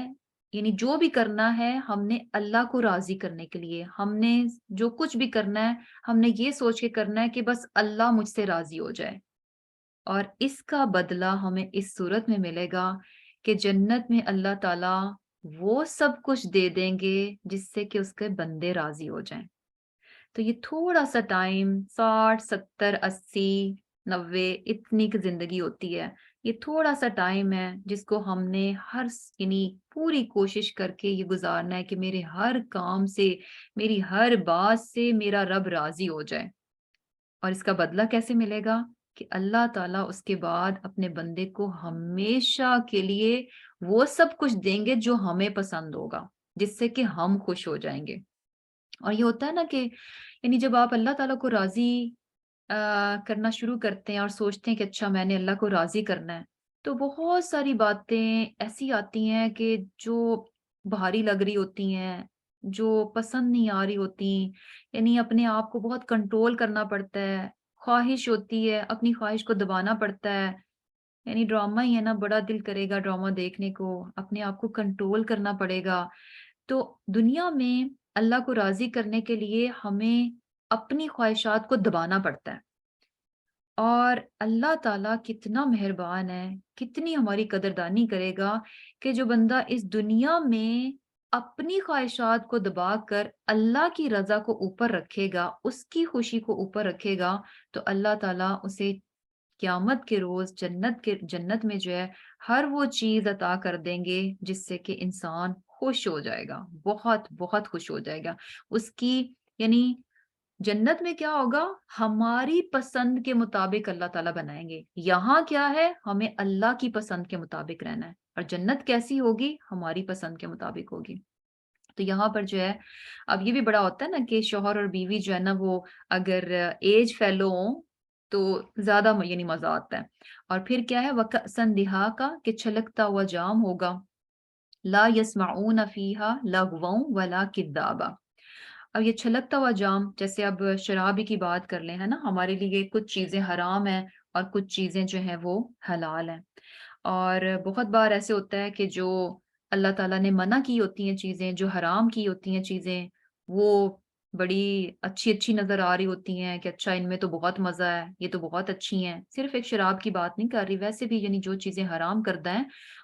A: یعنی جو بھی کرنا ہے ہم نے اللہ کو راضی کرنے کے لیے، ہم نے جو کچھ بھی کرنا ہے ہم نے یہ سوچ کے کرنا ہے کہ بس اللہ مجھ سے راضی ہو جائے، اور اس کا بدلہ ہمیں اس صورت میں ملے گا کہ جنت میں اللہ تعالیٰ وہ سب کچھ دے دیں گے جس سے کہ اس کے بندے راضی ہو جائیں۔ تو یہ تھوڑا سا ٹائم 60 70 80 90 اتنی کی زندگی ہوتی ہے، یہ تھوڑا سا ٹائم ہے جس کو ہم نے یعنی پوری کوشش کر کے یہ گزارنا ہے کہ میرے ہر کام سے، میری ہر بات سے میرا رب راضی ہو جائے۔ اور اس کا بدلہ کیسے ملے گا؟ کہ اللہ تعالیٰ اس کے بعد اپنے بندے کو ہمیشہ کے لیے وہ سب کچھ دیں گے جو ہمیں پسند ہوگا، جس سے کہ ہم خوش ہو جائیں گے۔ اور یہ ہوتا ہے نا کہ یعنی جب آپ اللہ تعالیٰ کو راضی کرنا شروع کرتے ہیں اور سوچتے ہیں کہ اچھا میں نے اللہ کو راضی کرنا ہے، تو بہت ساری باتیں ایسی آتی ہیں کہ جو بھاری لگ رہی ہوتی ہیں، جو پسند نہیں آ رہی ہوتی، یعنی اپنے آپ کو بہت کنٹرول کرنا پڑتا ہے، خواہش ہوتی ہے اپنی خواہش کو دبانا پڑتا ہے، یعنی ڈرامہ ہی ہے نا، بڑا دل کرے گا ڈرامہ دیکھنے کو، اپنے آپ کو کنٹرول کرنا پڑے گا۔ تو دنیا میں اللہ کو راضی کرنے کے لیے ہمیں اپنی خواہشات کو دبانا پڑتا ہے، اور اللہ تعالیٰ کتنا مہربان ہے، کتنی ہماری قدردانی کرے گا کہ جو بندہ اس دنیا میں اپنی خواہشات کو دبا کر اللہ کی رضا کو اوپر رکھے گا، اس کی خوشی کو اوپر رکھے گا، تو اللہ تعالیٰ اسے قیامت کے روز جنت میں جو ہے ہر وہ چیز عطا کر دیں گے جس سے کہ انسان خوش ہو جائے گا، بہت بہت خوش ہو جائے گا اس کی، یعنی جنت میں کیا ہوگا؟ ہماری پسند کے مطابق اللہ تعالیٰ بنائیں گے۔ یہاں کیا ہے؟ ہمیں اللہ کی پسند کے مطابق رہنا ہے، اور جنت کیسی ہوگی؟ ہماری پسند کے مطابق ہوگی۔ تو یہاں پر جو ہے اب یہ بھی بڑا ہوتا ہے نا کہ شوہر اور بیوی جو ہے نا وہ اگر ایج فیلو ہوں تو زیادہ یعنی مزہ آتا ہے۔ اور پھر کیا ہے؟ وَكَأْسًا دِهَاقًا کہ چھلکتا ہوا جام ہوگا، لا يسمعون فيها لغوا ولا كذابا۔ اب یہ چھلکتا ہوا جام، جیسے اب شراب ہی کی بات کر لیں، ہے نا، ہمارے لیے کچھ چیزیں حرام ہیں اور کچھ چیزیں جو ہیں وہ حلال ہیں، اور بہت بار ایسے ہوتا ہے کہ جو اللہ تعالیٰ نے منع کی ہوتی ہیں چیزیں، جو حرام کی ہوتی ہیں چیزیں، وہ بڑی اچھی اچھی نظر آ رہی ہوتی ہیں کہ اچھا ان میں تو بہت مزہ ہے، یہ تو بہت اچھی ہیں۔ صرف ایک شراب کی بات نہیں کر رہی، ویسے بھی یعنی جو چیزیں حرام کردہ ہیں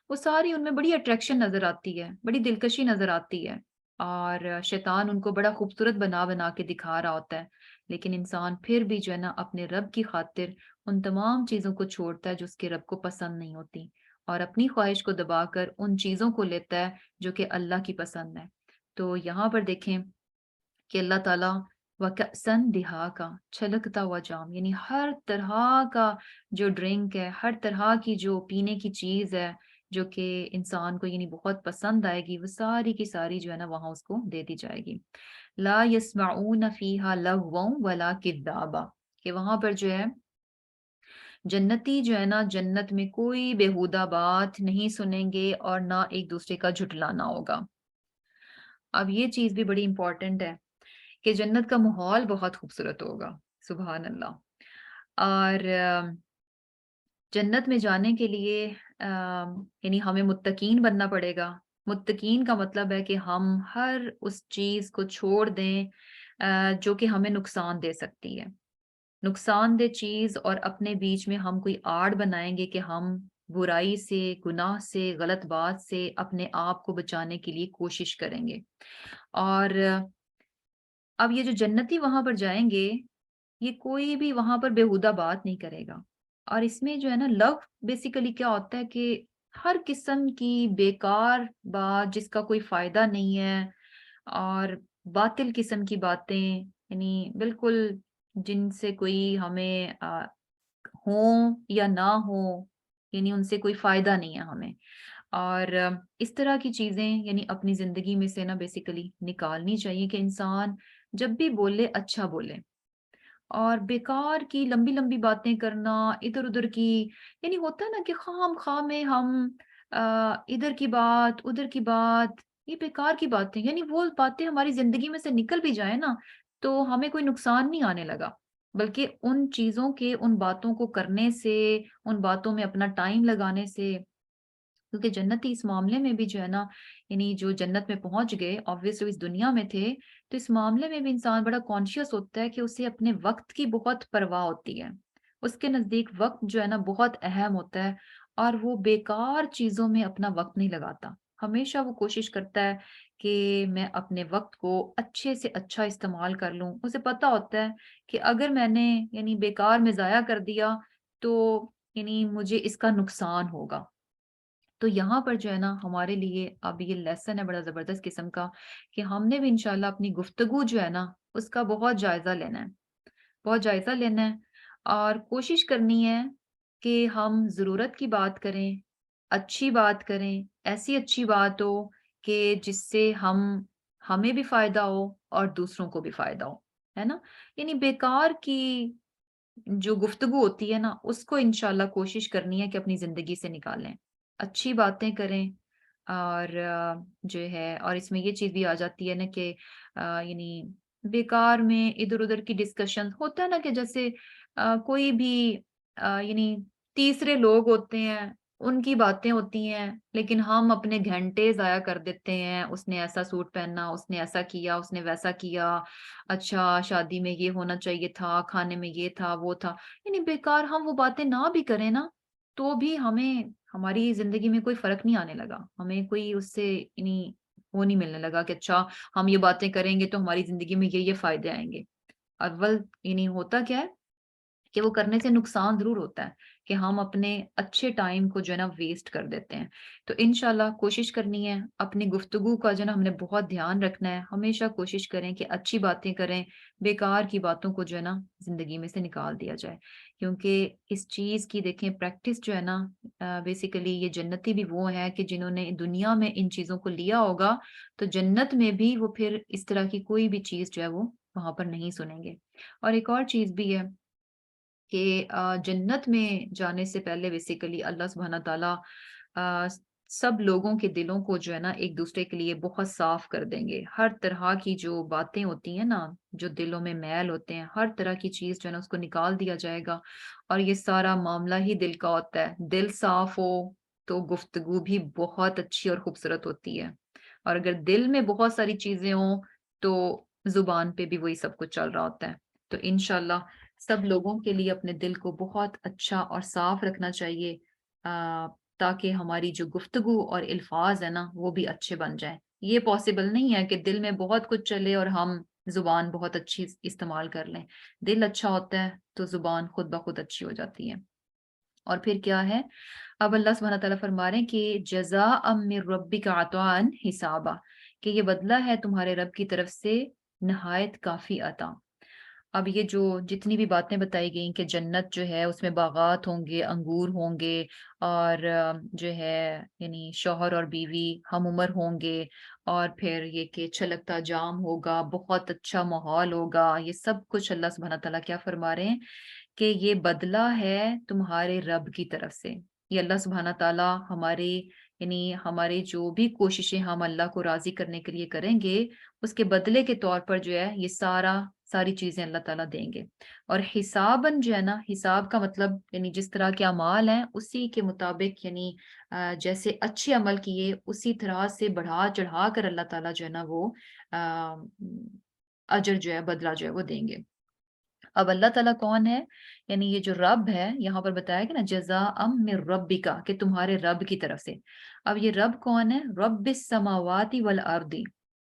A: وہ ساری ان میں بڑی اٹریکشن نظر آتی ہے، بڑی دلکشی نظر آتی ہے، اور شیطان ان کو بڑا خوبصورت بنا بنا کے دکھا رہا ہوتا ہے، لیکن انسان پھر بھی جو ہے نا اپنے رب کی خاطر ان تمام چیزوں کو چھوڑتا ہے جو اس کے رب کو پسند نہیں ہوتی، اور اپنی خواہش کو دبا کر ان چیزوں کو لیتا ہے جو کہ اللہ کی پسند ہے۔ تو یہاں پر دیکھیں کہ اللہ تعالیٰ وَكَأْسًا دِهَاقًا چھلکتا ہوا جام، یعنی ہر طرح کا جو ڈرنک ہے، ہر طرح کی جو پینے کی چیز ہے جو کہ انسان کو یعنی بہت پسند آئے گی، وہ ساری کی ساری جو ہے نا وہاں اس کو دے دی جائے گی۔ لا يسمعون فيها لغوا ولا كذابا کہ وہاں پر جو ہے جنتی جو ہے نا جنت میں کوئی بےہودہ بات نہیں سنیں گے اور نہ ایک دوسرے کا جھٹلانا ہوگا۔ اب یہ چیز بھی بڑی امپورٹنٹ ہے کہ جنت کا ماحول بہت خوبصورت ہوگا، سبحان اللہ۔ اور جنت میں جانے کے لیے یعنی ہمیں متقین بننا پڑے گا۔ متقین کا مطلب ہے کہ ہم ہر اس چیز کو چھوڑ دیں جو کہ ہمیں نقصان دے سکتی ہے، نقصان دہ چیز، اور اپنے بیچ میں ہم کوئی آڑ بنائیں گے کہ ہم برائی سے، گناہ سے، غلط بات سے اپنے آپ کو بچانے کے لیے کوشش کریں گے۔ اور اب یہ جو جنتی وہاں پر جائیں گے، یہ کوئی بھی وہاں پر بےہودہ بات نہیں کرے گا، اور اس میں جو ہے نا لو بیسیکلی کیا ہوتا ہے کہ ہر قسم کی بیکار بات جس کا کوئی فائدہ نہیں ہے، اور باطل قسم کی باتیں، یعنی بالکل جن سے کوئی ہمیں ہوں یا نہ ہو، یعنی ان سے کوئی فائدہ نہیں ہے ہمیں، اور اس طرح کی چیزیں یعنی اپنی زندگی میں سے نا بیسیکلی نکالنی چاہیے کہ انسان جب بھی بولے اچھا بولے، اور بیکار کی لمبی لمبی باتیں کرنا ادھر ادھر کی، یعنی ہوتا ہے نا کہ خام خواہ میں ہم ادھر کی بات ادھر کی بات، یہ بیکار کی باتیں، یعنی وہ باتیں ہماری زندگی میں سے نکل بھی جائے نا تو ہمیں کوئی نقصان نہیں آنے لگا، بلکہ ان چیزوں کے، ان باتوں کو کرنے سے، ان باتوں میں اپنا ٹائم لگانے سے کیونکہ جنتی اس معاملے میں بھی جو ہے نا، یعنی جو جنت میں پہنچ گئے obviously اس دنیا میں تھے، تو اس معاملے میں بھی انسان بڑا کانشیس ہوتا ہے کہ اسے اپنے وقت کی بہت پرواہ ہوتی ہے. اس کے نزدیک وقت جو ہے نا بہت اہم ہوتا ہے، اور وہ بیکار چیزوں میں اپنا وقت نہیں لگاتا. ہمیشہ وہ کوشش کرتا ہے کہ میں اپنے وقت کو اچھے سے اچھا استعمال کر لوں. اسے پتا ہوتا ہے کہ اگر میں نے یعنی بیکار میں ضائع کر دیا تو یعنی مجھے اس کا نقصان ہوگا. تو یہاں پر جو ہے نا ہمارے لیے اب یہ لیسن ہے بڑا زبردست قسم کا، کہ ہم نے بھی انشاءاللہ اپنی گفتگو جو ہے نا اس کا بہت جائزہ لینا ہے، بہت جائزہ لینا ہے، اور کوشش کرنی ہے کہ ہم ضرورت کی بات کریں، اچھی بات کریں، ایسی اچھی بات ہو کہ جس سے ہمیں بھی فائدہ ہو اور دوسروں کو بھی فائدہ ہو، ہے نا. یعنی بیکار کی جو گفتگو ہوتی ہے نا اس کو انشاءاللہ کوشش کرنی ہے کہ اپنی زندگی سے نکالیں، اچھی باتیں کریں. اور جو ہے، اور اس میں یہ چیز بھی آ جاتی ہے نا کہ یعنی بیکار میں ادھر ادھر کی ڈسکشن ہوتا ہے نا، کہ جیسے کوئی بھی یعنی تیسرے لوگ ہوتے ہیں، ان کی باتیں ہوتی ہیں، لیکن ہم اپنے گھنٹے ضائع کر دیتے ہیں. اس نے ایسا سوٹ پہنا، اس نے ایسا کیا، اس نے ویسا کیا، اچھا شادی میں یہ ہونا چاہیے تھا، کھانے میں یہ تھا وہ تھا. یعنی بیکار ہم وہ باتیں نہ بھی کریں نا تو بھی ہمیں ہماری زندگی میں کوئی فرق نہیں آنے لگا، ہمیں کوئی اس سے یعنی وہ نہیں ملنے لگا کہ اچھا ہم یہ باتیں کریں گے تو ہماری زندگی میں یہ فائدے آئیں گے. اول یعنی ہوتا کیا ہے کہ وہ کرنے سے نقصان ضرور ہوتا ہے کہ ہم اپنے اچھے ٹائم کو جو ہے نا ویسٹ کر دیتے ہیں. تو انشاءاللہ کوشش کرنی ہے اپنی گفتگو کا جو ہے نا ہم نے بہت دھیان رکھنا ہے. ہمیشہ کوشش کریں کہ اچھی باتیں کریں، بیکار کی باتوں کو جو ہے نا زندگی میں سے نکال دیا جائے. کیونکہ اس چیز کی دیکھیں پریکٹس جو ہے نا، بیسیکلی یہ جنتی بھی وہ ہے کہ جنہوں نے دنیا میں ان چیزوں کو لیا ہوگا تو جنت میں بھی وہ پھر اس طرح کی کوئی بھی چیز جو ہے وہ وہاں پر نہیں سنیں گے. اور ایک اور چیز بھی ہے کہ جنت میں جانے سے پہلے بیسیکلی اللہ سبحانہ تعالیٰ سب لوگوں کے دلوں کو جو ہے نا ایک دوسرے کے لیے بہت صاف کر دیں گے. ہر طرح کی جو باتیں ہوتی ہیں نا، جو دلوں میں میل ہوتے ہیں، ہر طرح کی چیز جو ہے نا اس کو نکال دیا جائے گا. اور یہ سارا معاملہ ہی دل کا ہوتا ہے. دل صاف ہو تو گفتگو بھی بہت اچھی اور خوبصورت ہوتی ہے، اور اگر دل میں بہت ساری چیزیں ہوں تو زبان پہ بھی وہی سب کچھ چل رہا ہوتا ہے. تو انشاءاللہ سب لوگوں کے لیے اپنے دل کو بہت اچھا اور صاف رکھنا چاہیے، تاکہ ہماری جو گفتگو اور الفاظ ہے نا وہ بھی اچھے بن جائیں. یہ پاسبل نہیں ہے کہ دل میں بہت کچھ چلے اور ہم زبان بہت اچھی استعمال کر لیں. دل اچھا ہوتا ہے تو زبان خود بخود اچھی ہو جاتی ہے. اور پھر کیا ہے، اب اللہ سبحانہ تعالیٰ فرما رہے ہیں کہ جزاء من ربک عطاء حسابا، کہ یہ بدلہ ہے تمہارے رب کی طرف سے نہایت کافی عطا. اب یہ جو جتنی بھی باتیں بتائی گئیں کہ جنت جو ہے اس میں باغات ہوں گے، انگور ہوں گے، اور جو ہے یعنی شوہر اور بیوی ہم عمر ہوں گے، اور پھر یہ کہ چھلکتا جام ہوگا، بہت اچھا ماحول ہوگا، یہ سب کچھ اللہ سبحانہ تعالیٰ کیا فرما رہے ہیں کہ یہ بدلہ ہے تمہارے رب کی طرف سے. یہ اللہ سبحانہ تعالیٰ ہمارے یعنی ہمارے جو بھی کوششیں ہم اللہ کو راضی کرنے کے لیے کریں گے، اس کے بدلے کے طور پر جو ہے یہ ساری چیزیں اللہ تعالیٰ دیں گے. اور حساباً جو ہے نا، حساب کا مطلب یعنی جس طرح کے اعمال ہیں اسی کے مطابق، یعنی جیسے اچھے عمل کیے اسی طرح سے بڑھا چڑھا کر اللہ تعالیٰ جو ہے نا وہ اجر جو ہے، بدلہ جو ہے وہ دیں گے. اب اللہ تعالیٰ کون ہے؟ یعنی یہ جو رب ہے یہاں پر بتایا کہ نا جزاء من ربک، کہ تمہارے رب کی طرف سے. اب یہ رب کون ہے؟ رب السماوات والارض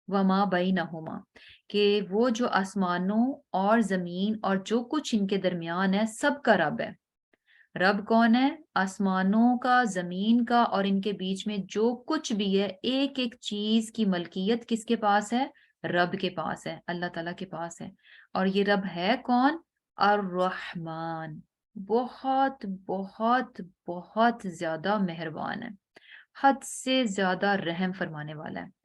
A: وما بینہما، کہ وہ جو آسمانوں اور زمین اور جو کچھ ان کے درمیان ہے سب کا رب ہے. رب کون ہے؟ آسمانوں کا، زمین کا، اور ان کے بیچ میں جو کچھ بھی ہے، ایک ایک چیز کی ملکیت کس کے پاس ہے؟ رب کے پاس ہے، اللہ تعالیٰ کے پاس ہے. اور یہ رب ہے کون؟ الرحمن، بہت بہت بہت زیادہ مہربان ہے، حد سے زیادہ رحم فرمانے والا ہے.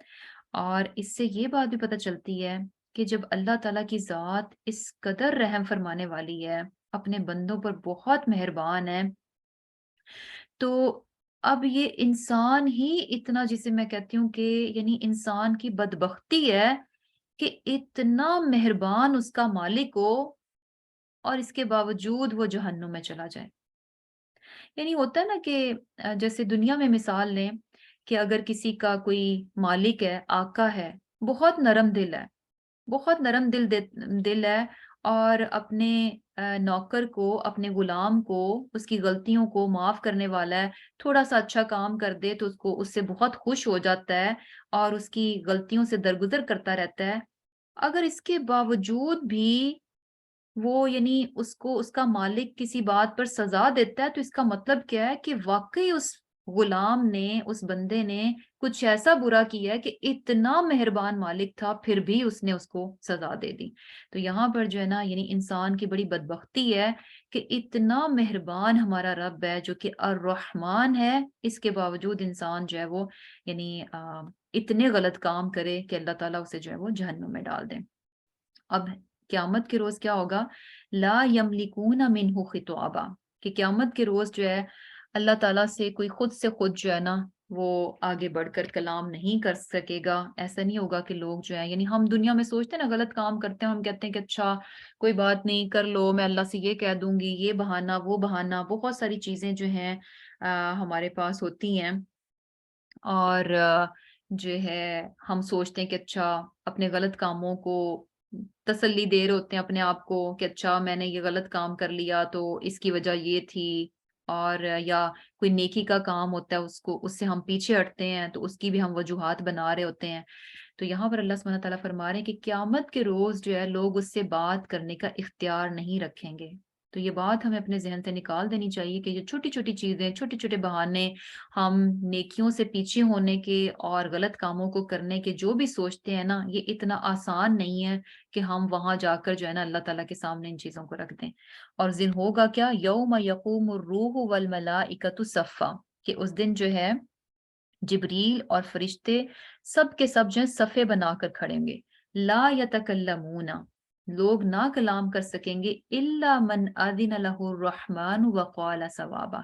A: اور اس سے یہ بات بھی پتہ چلتی ہے کہ جب اللہ تعالیٰ کی ذات اس قدر رحم فرمانے والی ہے، اپنے بندوں پر بہت مہربان ہے، تو اب یہ انسان ہی اتنا، جسے میں کہتی ہوں کہ یعنی انسان کی بدبختی ہے کہ اتنا مہربان اس کا مالک ہو اور اس کے باوجود وہ جہنم میں چلا جائے. یعنی ہوتا ہے نا کہ جیسے دنیا میں مثال لیں کہ اگر کسی کا کوئی مالک ہے، آقا ہے، بہت نرم دل ہے، بہت نرم دل ہے، اور اپنے نوکر کو، اپنے غلام کو، اس کی غلطیوں کو معاف کرنے والا ہے، تھوڑا سا اچھا کام کر دے تو اس سے بہت خوش ہو جاتا ہے اور اس کی غلطیوں سے درگزر کرتا رہتا ہے۔ اگر اس کے باوجود بھی وہ یعنی اس کو اس کا مالک کسی بات پر سزا دیتا ہے، تو اس کا مطلب کیا ہے کہ واقعی اس غلام نے، اس بندے نے کچھ ایسا برا کیا ہے کہ اتنا مہربان مالک تھا پھر بھی اس نے اس کو سزا دے دی۔ تو یہاں پر جو ہے نا یعنی انسان کی بڑی بدبختی ہے کہ اتنا مہربان ہمارا رب ہے جو کہ الرحمن ہے، اس کے باوجود انسان جو ہے وہ یعنی اتنے غلط کام کرے کہ اللہ تعالیٰ اسے جو ہے وہ جہنم میں ڈال دے۔ اب قیامت کے روز کیا ہوگا؟ لا یملکون منہ خطابا، کہ قیامت کے روز جو ہے اللہ تعالیٰ سے خود جو ہے نا وہ آگے بڑھ کر کلام نہیں کر سکے گا۔ ایسا نہیں ہوگا کہ لوگ جو ہے یعنی ہم دنیا میں سوچتے ہیں نا غلط کام کرتے ہیں، ہم کہتے ہیں کہ اچھا کوئی بات نہیں، کر لو، میں اللہ سے یہ کہہ دوں گی، یہ بہانہ وہ بہانہ، بہت ساری چیزیں جو ہیں ہمارے پاس ہوتی ہیں، اور جو ہے ہم سوچتے ہیں کہ اچھا اپنے غلط کاموں کو تسلی دے رہے ہوتے ہیں اپنے آپ کو کہ اچھا میں نے یہ غلط کام کر لیا تو اس کی وجہ یہ تھی، اور یا کوئی نیکی کا کام ہوتا ہے اس سے ہم پیچھے ہٹتے ہیں تو اس کی بھی ہم وجوہات بنا رہے ہوتے ہیں۔ تو یہاں پر اللہ سبحانہ تعالیٰ فرما رہے ہیں کہ قیامت کے روز جو ہے لوگ اس سے بات کرنے کا اختیار نہیں رکھیں گے۔ تو یہ بات ہمیں اپنے ذہن سے نکال دینی چاہیے کہ یہ چھوٹی چھوٹی چیزیں، چھوٹے چھوٹے بہانے ہم نیکیوں سے پیچھے ہونے کے اور غلط کاموں کو کرنے کے جو بھی سوچتے ہیں نا، یہ اتنا آسان نہیں ہے کہ ہم وہاں جا کر جو ہے نا اللہ تعالیٰ کے سامنے ان چیزوں کو رکھ دیں۔ اور دن ہوگا کیا؟ یوم یقوم الروح والملائکۃ صفا، کہ اس دن جو ہے جبریل اور فرشتے سب کے سب جو ہیں صفے بنا کر کھڑیں گے۔ لا یتکلمون، لوگ نہ کلام کر سکیں گے، الا من اذن له الرحمن وقال صوابا،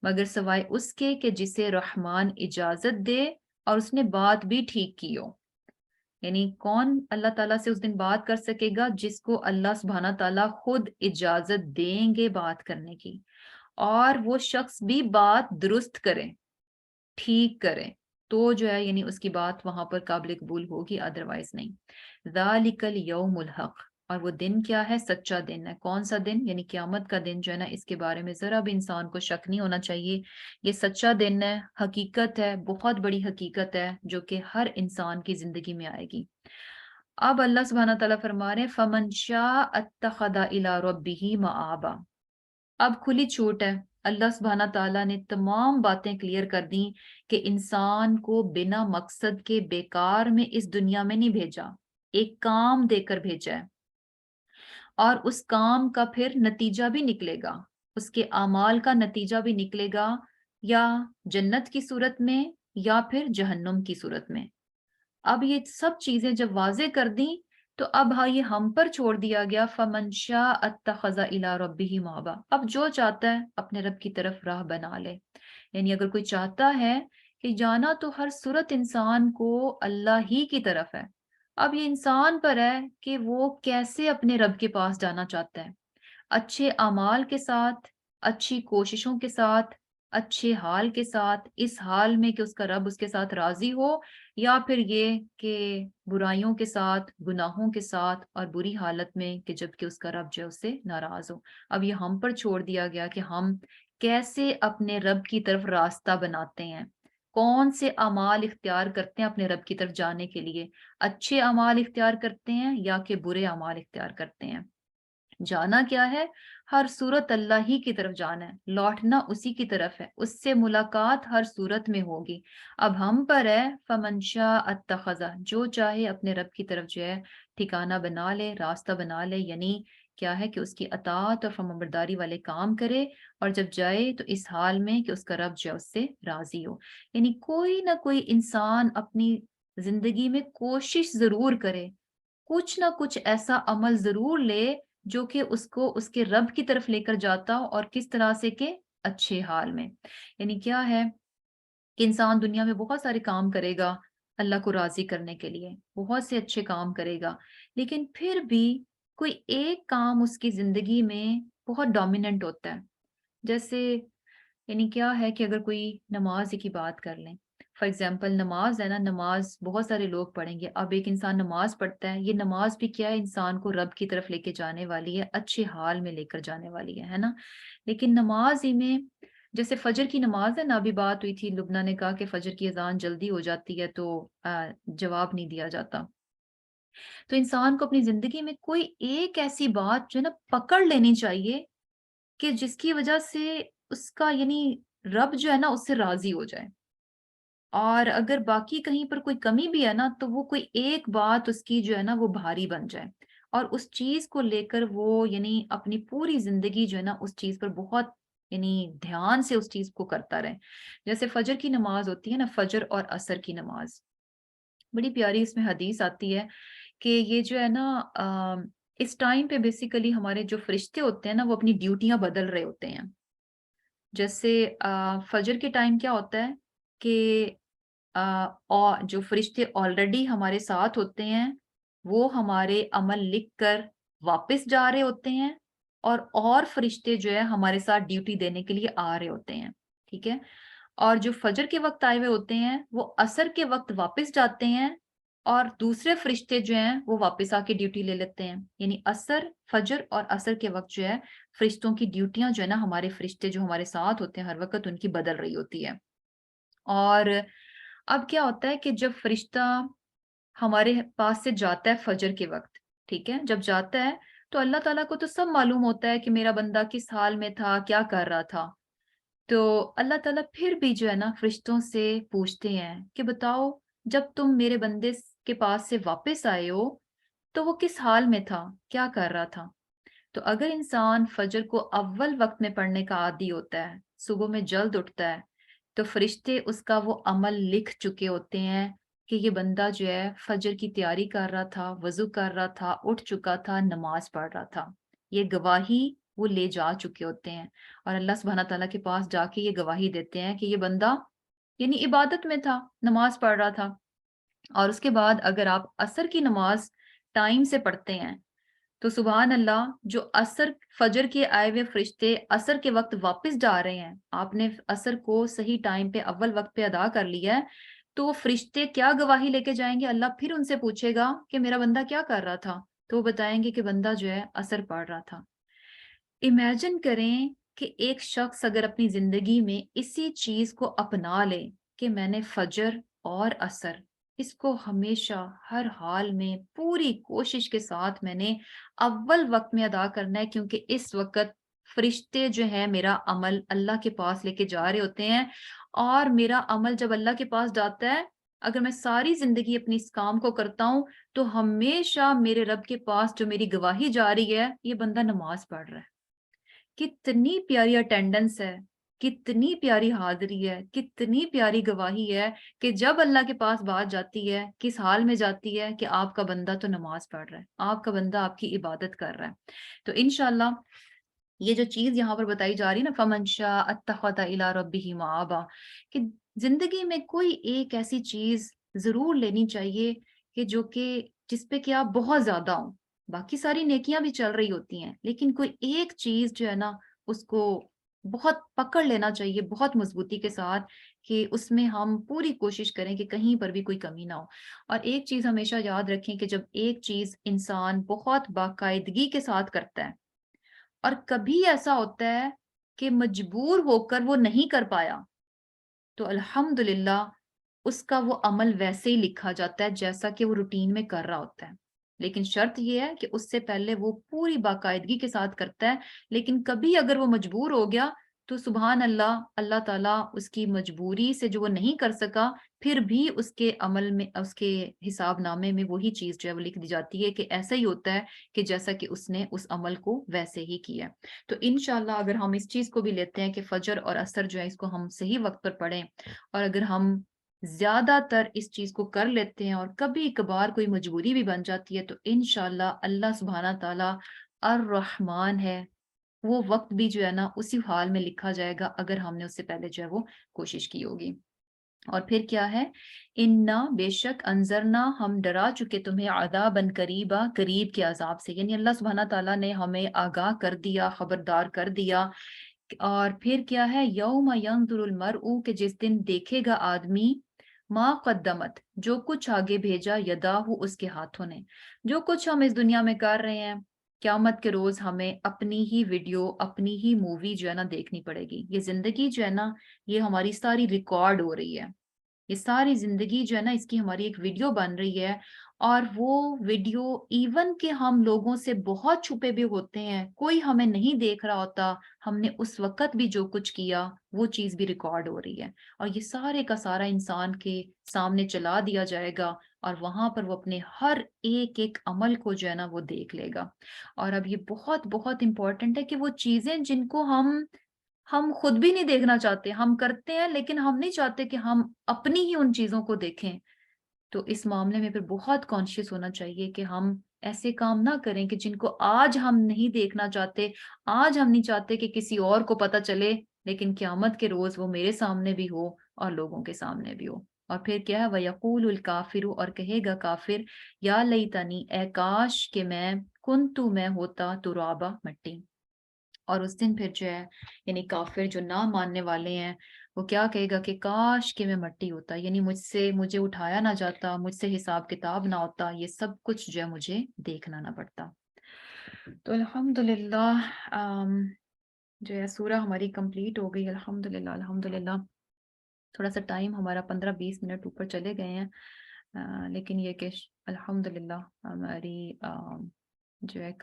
A: مگر سوائے اس کے کہ جسے رحمان اجازت دے اور اس نے بات بھی ٹھیک کی ہو۔ یعنی کون اللہ تعالیٰ سے اس دن بات کر سکے گا؟ جس کو اللہ سبحانہ تعالیٰ خود اجازت دیں گے بات کرنے کی، اور وہ شخص بھی بات درست کرے، ٹھیک کرے، تو جو ہے یعنی اس کی بات وہاں پر قابل قبول ہوگی، ادروائز نہیں۔ ذالک الیوم الحق، اور وہ دن کیا ہے؟ سچا دن ہے۔ کون سا دن؟ یعنی قیامت کا دن جو ہے نا، اس کے بارے میں ذرا بھی انسان کو شک نہیں ہونا چاہیے، یہ سچا دن ہے، حقیقت ہے، بہت بڑی حقیقت ہے جو کہ ہر انسان کی زندگی میں آئے گی۔ اب اللہ سبحانہ تعالیٰ فرما رہے ہیں فَمَنْ شَاءَ اتَّخَذَ إِلَىٰ رَبِّهِ مَآبًا، اب کھلی چھوٹ ہے، اللہ سبحانہ تعالیٰ نے تمام باتیں کلیئر کر دیں کہ انسان کو بنا مقصد کے بیکار میں اس دنیا میں نہیں بھیجا، ایک کام دے کر بھیجا ہے، اور اس کام کا پھر نتیجہ بھی نکلے گا، اس کے اعمال کا نتیجہ بھی نکلے گا، یا جنت کی صورت میں یا پھر جہنم کی صورت میں۔ اب یہ سب چیزیں جب واضح کر دیں تو اب ہاں یہ ہم پر چھوڑ دیا گیا فَمَنْ شَاءَ اتَّخَذَ إِلَىٰ رَبِّهِ مَآبًا، اب جو چاہتا ہے اپنے رب کی طرف راہ بنا لے۔ یعنی اگر کوئی چاہتا ہے کہ جانا تو ہر صورت انسان کو اللہ ہی کی طرف ہے، اب یہ انسان پر ہے کہ وہ کیسے اپنے رب کے پاس جانا چاہتا ہے، اچھے اعمال کے ساتھ، اچھی کوششوں کے ساتھ، اچھے حال کے ساتھ، اس حال میں کہ اس کا رب اس کے ساتھ راضی ہو، یا پھر یہ کہ برائیوں کے ساتھ، گناہوں کے ساتھ، اور بری حالت میں کہ جب کہ اس کا رب جو ہے اس سے ناراض ہو۔ اب یہ ہم پر چھوڑ دیا گیا کہ ہم کیسے اپنے رب کی طرف راستہ بناتے ہیں، کون سے اعمال اختیار کرتے ہیں اپنے رب کی طرف جانے کے لیے، اچھے اعمال اختیار کرتے ہیں یا کہ برے اعمال اختیار کرتے ہیں۔ جانا کیا ہے؟ ہر صورت اللہ ہی کی طرف جانا ہے، لوٹنا اسی کی طرف ہے، اس سے ملاقات ہر صورت میں ہوگی۔ اب ہم پر ہے فَمَنْ شَاءَ اتَّخَذَ، جو چاہے اپنے رب کی طرف جو ہے ٹھکانہ بنا لے، راستہ بنا لے، یعنی کیا ہے کہ اس کی اطاعت اور فرمانبرداری والے کام کرے، اور جب جائے تو اس حال میں کہ اس کا رب جو ہے اس سے راضی ہو۔ یعنی کوئی نہ کوئی انسان اپنی زندگی میں کوشش ضرور کرے، کچھ نہ کچھ ایسا عمل ضرور لے جو کہ اس کو اس کے رب کی طرف لے کر جاتا ہو، اور کس طرح سے کہ اچھے حال میں۔ یعنی کیا ہے کہ انسان دنیا میں بہت سارے کام کرے گا اللہ کو راضی کرنے کے لیے، بہت سے اچھے کام کرے گا، لیکن پھر بھی کوئی ایک کام اس کی زندگی میں بہت ڈومیننٹ ہوتا ہے۔ جیسے یعنی کیا ہے کہ اگر کوئی نماز کی بات کر لیں، فار ایگزامپل نماز ہے نا، نماز بہت سارے لوگ پڑھیں گے، اب ایک انسان نماز پڑھتا ہے، یہ نماز بھی کیا ہے، انسان کو رب کی طرف لے کے جانے والی ہے، اچھے حال میں لے کر جانے والی ہے نا. لیکن نماز ہی میں جیسے فجر کی نماز ہے نا، ابھی بات ہوئی تھی، لبنہ نے کہا کہ فجر کی اذان جلدی ہو جاتی ہے تو جواب نہیں دیا جاتا. تو انسان کو اپنی زندگی میں کوئی ایک ایسی بات جو ہے نا پکڑ لینی چاہیے کہ جس کی وجہ سے اس کا یعنی رب جو ہے نا اس سے راضی ہو جائے. اور اگر باقی کہیں پر کوئی کمی بھی ہے نا تو وہ کوئی ایک بات اس کی جو ہے نا وہ بھاری بن جائے اور اس چیز کو لے کر وہ یعنی اپنی پوری زندگی جو ہے نا اس چیز پر بہت یعنی دھیان سے اس چیز کو کرتا رہے. جیسے فجر کی نماز ہوتی ہے نا، فجر اور عصر کی نماز، بڑی پیاری اس میں حدیث آتی ہے کہ یہ جو ہے نا اس ٹائم پہ بیسیکلی ہمارے جو فرشتے ہوتے ہیں نا وہ اپنی ڈیوٹیاں بدل رہے ہوتے ہیں. جیسے فجر کے ٹائم کیا ہوتا ہے کہ اور جو فرشتے آلریڈی ہمارے ساتھ ہوتے ہیں وہ ہمارے عمل لکھ کر واپس جا رہے ہوتے ہیں، اور فرشتے جو ہے ہمارے ساتھ ڈیوٹی دینے کے لیے آ رہے ہوتے ہیں. ٹھیک ہے. اور جو فجر کے وقت آئے ہوئے ہوتے ہیں وہ عصر کے وقت واپس جاتے ہیں، اور دوسرے فرشتے جو ہیں وہ واپس آ کے ڈیوٹی لے لیتے ہیں. یعنی عصر، فجر اور عصر کے وقت جو ہے فرشتوں کی ڈیوٹیاں جو ہے نا ہمارے فرشتے جو ہمارے ساتھ ہوتے ہیں ہر وقت ان کی بدل رہی ہوتی ہے. اور اب کیا ہوتا ہے کہ جب فرشتہ ہمارے پاس سے جاتا ہے فجر کے وقت، ٹھیک ہے، جب جاتا ہے تو اللہ تعالیٰ کو تو سب معلوم ہوتا ہے کہ میرا بندہ کس حال میں تھا، کیا کر رہا تھا. تو اللہ تعالیٰ پھر بھی جو ہے نا فرشتوں سے پوچھتے ہیں کہ بتاؤ جب تم میرے بندے کے پاس سے واپس آئے ہو تو وہ کس حال میں تھا، کیا کر رہا تھا. تو اگر انسان فجر کو اول وقت میں پڑھنے کا عادی ہوتا ہے، صبح میں جلد اٹھتا ہے، تو فرشتے اس کا وہ عمل لکھ چکے ہوتے ہیں کہ یہ بندہ جو ہے فجر کی تیاری کر رہا تھا، وضو کر رہا تھا، اٹھ چکا تھا، نماز پڑھ رہا تھا. یہ گواہی وہ لے جا چکے ہوتے ہیں اور اللہ سبحانہ تعالیٰ کے پاس جا کے یہ گواہی دیتے ہیں کہ یہ بندہ یعنی عبادت میں تھا، نماز پڑھ رہا تھا. اور اس کے بعد اگر آپ عصر کی نماز ٹائم سے پڑھتے ہیں تو سبحان اللہ، جو عصر فجر کے آئے ہوئے فرشتے عصر کے وقت واپس جا رہے ہیں، آپ نے عصر کو صحیح ٹائم پہ اول وقت پہ ادا کر لیا ہے، تو وہ فرشتے کیا گواہی لے کے جائیں گے؟ اللہ پھر ان سے پوچھے گا کہ میرا بندہ کیا کر رہا تھا، تو وہ بتائیں گے کہ بندہ جو ہے عصر پڑھ رہا تھا. امیجن کریں کہ ایک شخص اگر اپنی زندگی میں اسی چیز کو اپنا لے کہ میں نے فجر اور عصر اس کو ہمیشہ ہر حال میں پوری کوشش کے ساتھ میں نے اول وقت میں ادا کرنا ہے، کیونکہ اس وقت فرشتے جو ہیں میرا عمل اللہ کے پاس لے کے جا رہے ہوتے ہیں، اور میرا عمل جب اللہ کے پاس جاتا ہے، اگر میں ساری زندگی اپنی اس کام کو کرتا ہوں تو ہمیشہ میرے رب کے پاس جو میری گواہی جا رہی ہے، یہ بندہ نماز پڑھ رہا ہے. کتنی پیاری اٹینڈنس ہے، کتنی پیاری حاضری ہے، کتنی پیاری گواہی ہے کہ جب اللہ کے پاس بات جاتی ہے کس حال میں جاتی ہے کہ آپ کا بندہ تو نماز پڑھ رہا ہے، آپ کا بندہ آپ کی عبادت کر رہا ہے. تو انشاءاللہ یہ جو چیز یہاں پر بتائی جا رہی ہے نا، فَمَنْ شَاءَ اتَّخَذَ إِلَىٰ رَبِّهِ مَآبًا، کہ زندگی میں کوئی ایک ایسی چیز ضرور لینی چاہیے کہ جس پہ کہ آپ بہت زیادہ ہوں. باقی ساری نیکیاں بھی چل رہی ہوتی ہیں لیکن کوئی ایک چیز جو ہے نا اس کو بہت پکڑ لینا چاہیے بہت مضبوطی کے ساتھ، کہ اس میں ہم پوری کوشش کریں کہ کہیں پر بھی کوئی کمی نہ ہو. اور ایک چیز ہمیشہ یاد رکھیں کہ جب ایک چیز انسان بہت باقاعدگی کے ساتھ کرتا ہے اور کبھی ایسا ہوتا ہے کہ مجبور ہو کر وہ نہیں کر پایا، تو الحمدللہ اس کا وہ عمل ویسے ہی لکھا جاتا ہے جیسا کہ وہ روٹین میں کر رہا ہوتا ہے. لیکن شرط یہ ہے کہ اس سے پہلے وہ پوری باقاعدگی کے ساتھ کرتا ہے. لیکن کبھی اگر وہ مجبور ہو گیا تو سبحان اللہ، اللہ تعالیٰ اس کی مجبوری سے جو وہ نہیں کر سکا پھر بھی اس کے عمل میں، اس کے حساب نامے میں وہی چیز جو ہے وہ لکھ دی جاتی ہے کہ ایسا ہی ہوتا ہے کہ جیسا کہ اس نے اس عمل کو ویسے ہی کیا. تو انشاءاللہ اگر ہم اس چیز کو بھی لیتے ہیں کہ فجر اور عصر جو ہے اس کو ہم صحیح وقت پر پڑھیں، اور اگر ہم زیادہ تر اس چیز کو کر لیتے ہیں اور کبھی کبھار کوئی مجبوری بھی بن جاتی ہے، تو انشاءاللہ اللہ سبحانہ تعالیٰ الرحمن ہے، وہ وقت بھی جو ہے نا اسی حال میں لکھا جائے گا اگر ہم نے اس سے پہلے جو ہے وہ کوشش کی ہوگی. اور پھر کیا ہے، انا بے شک انذرنا ہم ڈرا چکے تمہیں عذاباً قریبا، قریب کے عذاب سے. یعنی اللہ سبحانہ تعالیٰ نے ہمیں آگاہ کر دیا، خبردار کر دیا اور پھر کیا ہے یوم ینظر المرء کہ جس دن دیکھے گا آدمی ما قدمت جو کچھ آگے بھیجا یداہ اس کے ہاتھوں نے. جو کچھ ہم اس دنیا میں کر رہے ہیں قیامت کے روز ہمیں اپنی ہی ویڈیو اپنی ہی مووی جو ہے نا دیکھنی پڑے گی. یہ زندگی جو ہے نا یہ ہماری ساری ریکارڈ ہو رہی ہے. یہ ساری زندگی جو ہے نا اس کی ہماری ایک ویڈیو بن رہی ہے. اور وہ ویڈیو ایون کہ ہم لوگوں سے بہت چھپے بھی ہوتے ہیں کوئی ہمیں نہیں دیکھ رہا ہوتا ہم نے اس وقت بھی جو کچھ کیا وہ چیز بھی ریکارڈ ہو رہی ہے. اور یہ سارے کا سارا انسان کے سامنے چلا دیا جائے گا اور وہاں پر وہ اپنے ہر ایک عمل کو جو ہے نا وہ دیکھ لے گا. اور اب یہ بہت بہت امپورٹنٹ ہے کہ وہ چیزیں جن کو ہم خود بھی نہیں دیکھنا چاہتے ہم کرتے ہیں لیکن ہم نہیں چاہتے کہ ہم اپنی ہی ان چیزوں کو دیکھیں. تو اس معاملے میں پھر بہت کانشیس ہونا چاہیے کہ ہم ایسے کام نہ کریں کہ جن کو آج ہم نہیں دیکھنا چاہتے آج ہم نہیں چاہتے کہ کسی اور کو پتہ چلے لیکن قیامت کے روز وہ میرے سامنے بھی ہو اور لوگوں کے سامنے بھی ہو. اور پھر کیا ہے وَيَقُولُ الْكَافِرُ اور کہے گا کافر یا لیتنی اے کاش کہ میں ہوتا ترابا مٹی. اور اس دن پھر جو ہے یعنی کافر جو نہ ماننے والے ہیں وہ کیا کہے گا کہ کاش کہ میں مٹی ہوتا یعنی مجھے اٹھایا نہ جاتا مجھ سے حساب کتاب نہ ہوتا یہ سب کچھ جو ہے مجھے دیکھنا نہ پڑتا. تو الحمدللہ جو ہے سورہ ہماری کمپلیٹ ہو گئی الحمدللہ الحمدللہ. تھوڑا سا ٹائم ہمارا 15-20 منٹ اوپر چلے گئے ہیں لیکن یہ کہ الحمدللہ ہماری جو ہے